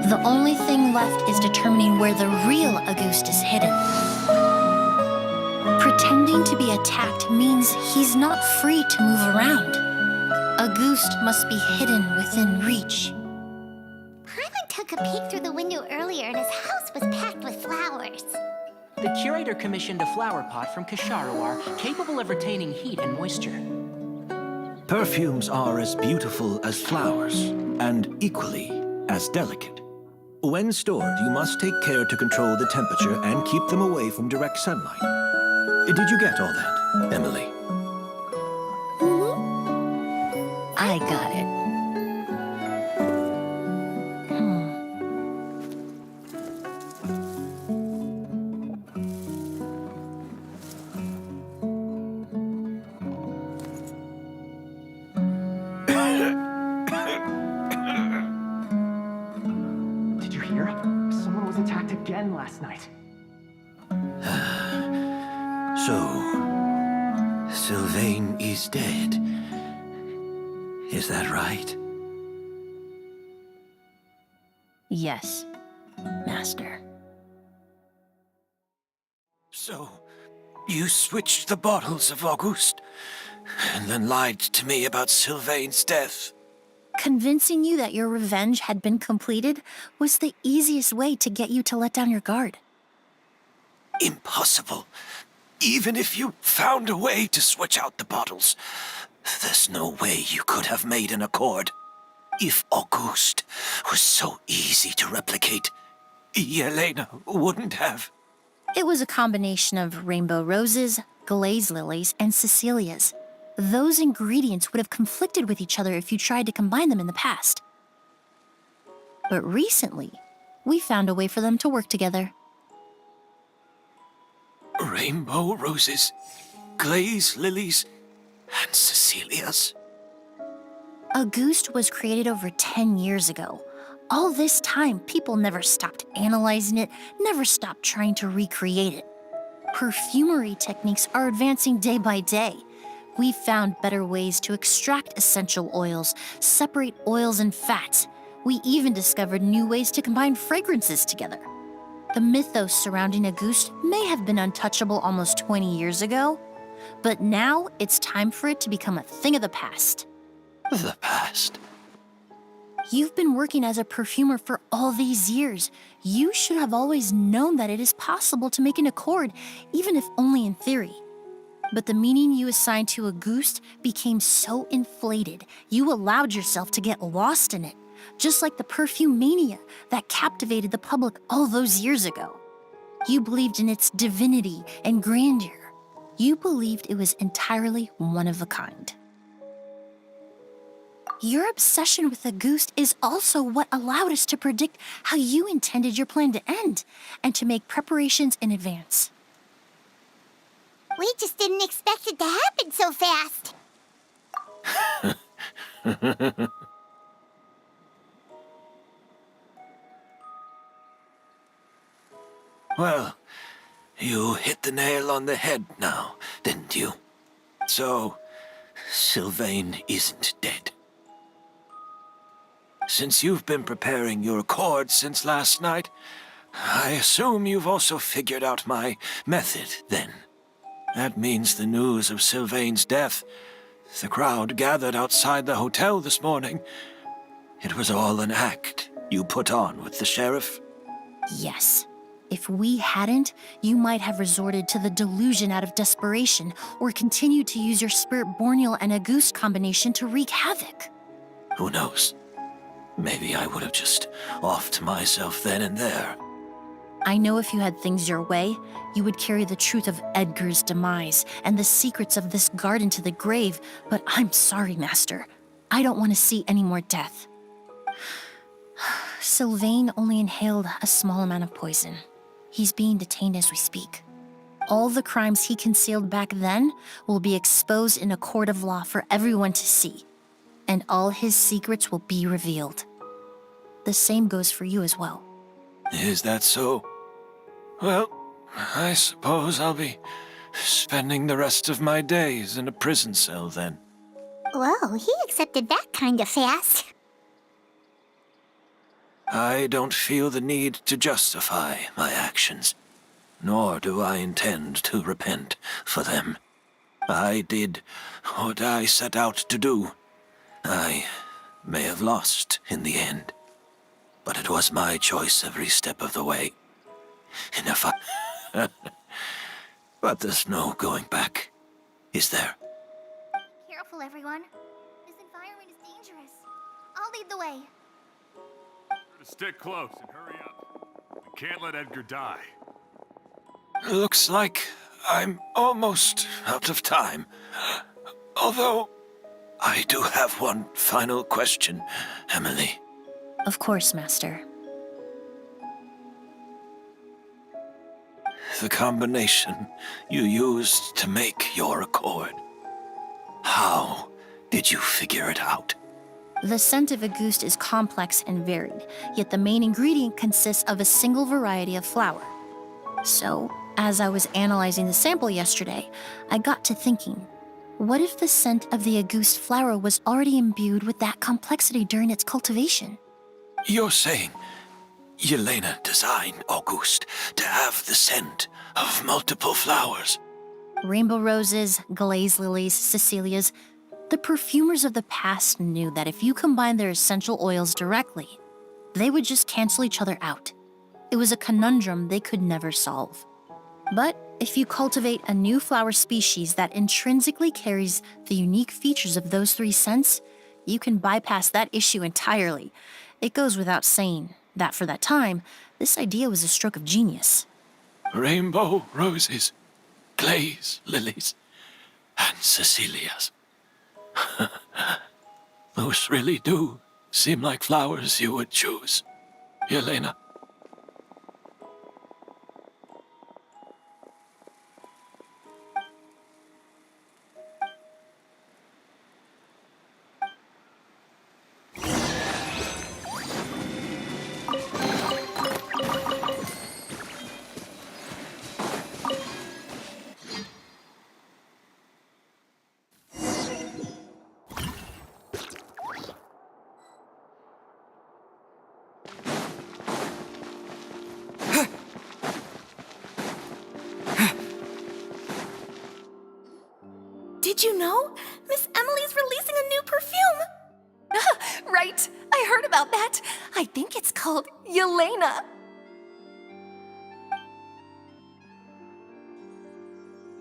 The only thing left is determining where the real Auguste is hidden. Pretending to be attacked means he's not free to move around. Auguste must be hidden within reach. Paimon took a peek through the window earlier and his house was packed with flowers. The curator commissioned a flower pot from Kasharawar capable of retaining heat and moisture. Perfumes are as beautiful as flowers, and equally as delicate. When stored, you must take care to control the temperature and keep them away from direct sunlight. Did you get all that, Emilie? I got it. Did you hear? Someone was attacked again last night. So, Sylvain is dead. Is that right? Yes, Master. So, you switched the bottles of Auguste, and then lied to me about Sylvain's death. Convincing you that your revenge had been completed was the easiest way to get you to let down your guard. Impossible. Even if you found a way to switch out the bottles, there's no way you could have made an accord. If Auguste was so easy to replicate, Yelena wouldn't have. It was a combination of rainbow roses, glaze lilies, and Cecilias. Those ingredients would have conflicted with each other if you tried to combine them in the past. But recently, we found a way for them to work together. Rainbow roses, glaze lilies, and Cecilias. Auguste was created over 10 years ago. All this time, people never stopped analyzing it, never stopped trying to recreate it. Perfumery techniques are advancing day by day. We've found better ways to extract essential oils, separate oils and fats. We even discovered new ways to combine fragrances together. The mythos surrounding Auguste may have been untouchable almost 20 years ago, but now it's time for it to become a thing of the past. The past? You've been working as a perfumer for all these years. You should have always known that it is possible to make an accord, even if only in theory. But the meaning you assigned to Auguste became so inflated, you allowed yourself to get lost in it, just like the perfume mania that captivated the public all those years ago. You believed in its divinity and grandeur. You believed it was entirely one of a kind. Your obsession with Auguste is also what allowed us to predict how you intended your plan to end and to make preparations in advance. We just didn't expect it to happen so fast. Well, you hit the nail on the head now, didn't you? So, Sylvain isn't dead. Since you've been preparing your accord since last night, I assume you've also figured out my method, then. That means the news of Sylvain's death. The crowd gathered outside the hotel this morning. It was all an act you put on with the sheriff? Yes. If we hadn't, you might have resorted to the delusion out of desperation or continued to use your Spirit Borneal and Auguste combination to wreak havoc. Who knows? Maybe I would have just offed myself then and there. I know if you had things your way, you would carry the truth of Edgar's demise and the secrets of this garden to the grave, but I'm sorry, Master. I don't want to see any more death. Sylvain only inhaled a small amount of poison. He's being detained as we speak. All the crimes he concealed back then will be exposed in a court of law for everyone to see, and all his secrets will be revealed. The same goes for you as well. Is that so? Well, I suppose I'll be spending the rest of my days in a prison cell then. Whoa, he accepted that kind of fast. I don't feel the need to justify my actions, nor do I intend to repent for them. I did what I set out to do. I may have lost in the end, but it was my choice every step of the way. And if I... But there's no going back, is there? Careful, everyone. This environment is dangerous. I'll lead the way. Stick close and hurry up. We can't let Edgar die. Looks like I'm almost out of time. Although, I do have one final question, Emilie. Of course, Master. The combination you used to make your accord. How did you figure it out? The scent of Auguste is complex and varied, yet the main ingredient consists of a single variety of flower. So, as I was analyzing the sample yesterday, I got to thinking, what if the scent of the Auguste flower was already imbued with that complexity during its cultivation? You're saying Yelena designed Auguste to have the scent of multiple flowers? Rainbow roses, glaze lilies, Cecilias. The perfumers of the past knew that if you combined their essential oils directly, they would just cancel each other out. It was a conundrum they could never solve. But if you cultivate a new flower species that intrinsically carries the unique features of those three scents, you can bypass that issue entirely. It goes without saying that for that time, this idea was a stroke of genius. Rainbow roses, glaze lilies, and Cecilias. Those really do seem like flowers you would choose, Yelena. Did you know? Miss Emilie's releasing a new perfume! Right, I heard about that. I think it's called Yelena.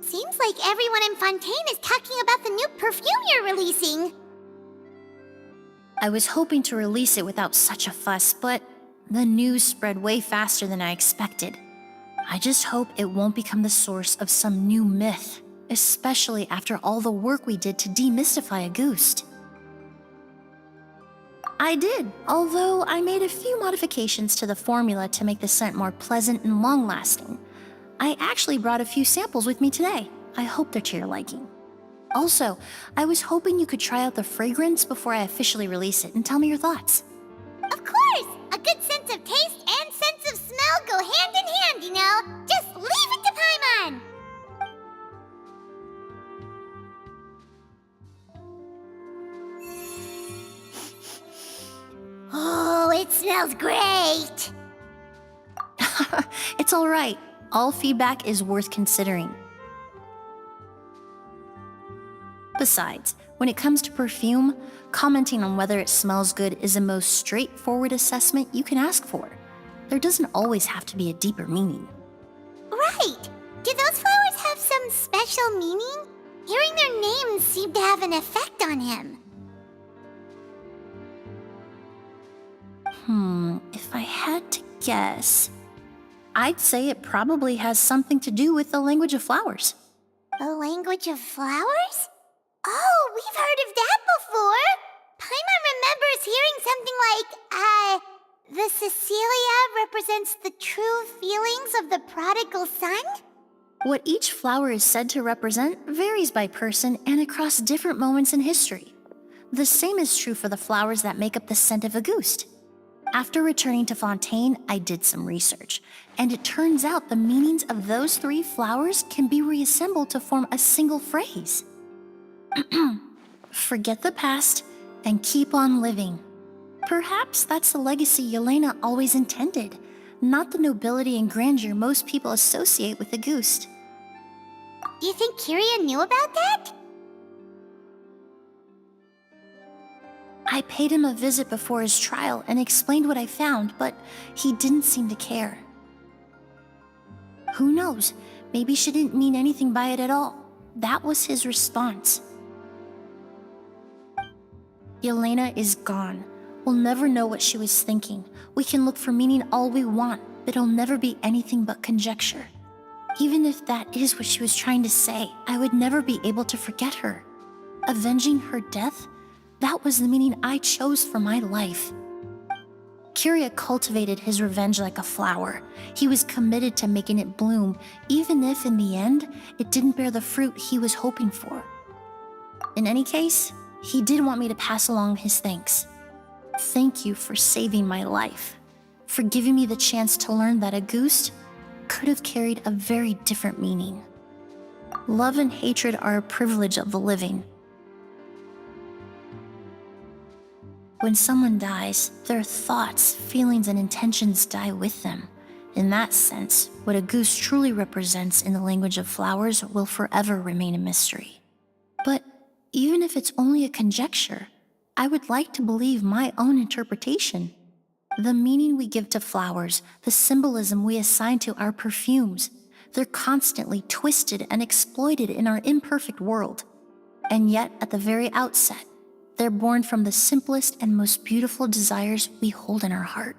Seems like everyone in Fontaine is talking about the new perfume you're releasing. I was hoping to release it without such a fuss, but the news spread way faster than I expected. I just hope it won't become the source of some new myth, especially after all the work we did to demystify Auguste. I did, although I made a few modifications to the formula to make the scent more pleasant and long-lasting. I actually brought a few samples with me today. I hope they're to your liking. Also, I was hoping you could try out the fragrance before I officially release it and tell me your thoughts. Of course! A good sense of taste and sense of smell go hand in hand, you know? Just leave it to Paimon! Oh, it smells great! It's all right. All feedback is worth considering. Besides, when it comes to perfume, commenting on whether it smells good is the most straightforward assessment you can ask for. There doesn't always have to be a deeper meaning. Right! Do those flowers have some special meaning? Hearing their names seemed to have an effect on him. If I had to guess, I'd say it probably has something to do with the language of flowers. The language of flowers? Oh, we've heard of that before! Paimon remembers hearing something like, the Cecilia represents the true feelings of the prodigal son? What each flower is said to represent varies by person and across different moments in history. The same is true for the flowers that make up the scent of Auguste. After returning to Fontaine, I did some research, and it turns out the meanings of those 3 flowers can be reassembled to form a single phrase. Forget the past and keep on living. Perhaps that's the legacy Yelena always intended, not the nobility and grandeur most people associate with Auguste. Do you think Kyria knew about that? I paid him a visit before his trial and explained what I found, but he didn't seem to care. Who knows? Maybe she didn't mean anything by it at all. That was his response. Yelena is gone. We'll never know what she was thinking. We can look for meaning all we want, but it'll never be anything but conjecture. Even if that is what she was trying to say, I would never be able to forget her. Avenging her death? That was the meaning I chose for my life. Kyria cultivated his revenge like a flower. He was committed to making it bloom, even if in the end, it didn't bear the fruit he was hoping for. In any case, he did want me to pass along his thanks. Thank you for saving my life, for giving me the chance to learn that Auguste could have carried a very different meaning. Love and hatred are a privilege of the living. When someone dies, their thoughts, feelings, and intentions die with them. In that sense, what Auguste truly represents in the language of flowers will forever remain a mystery. But even if it's only a conjecture, I would like to believe my own interpretation. The meaning we give to flowers, the symbolism we assign to our perfumes, they're constantly twisted and exploited in our imperfect world. And yet, at the very outset, they're born from the simplest and most beautiful desires we hold in our heart.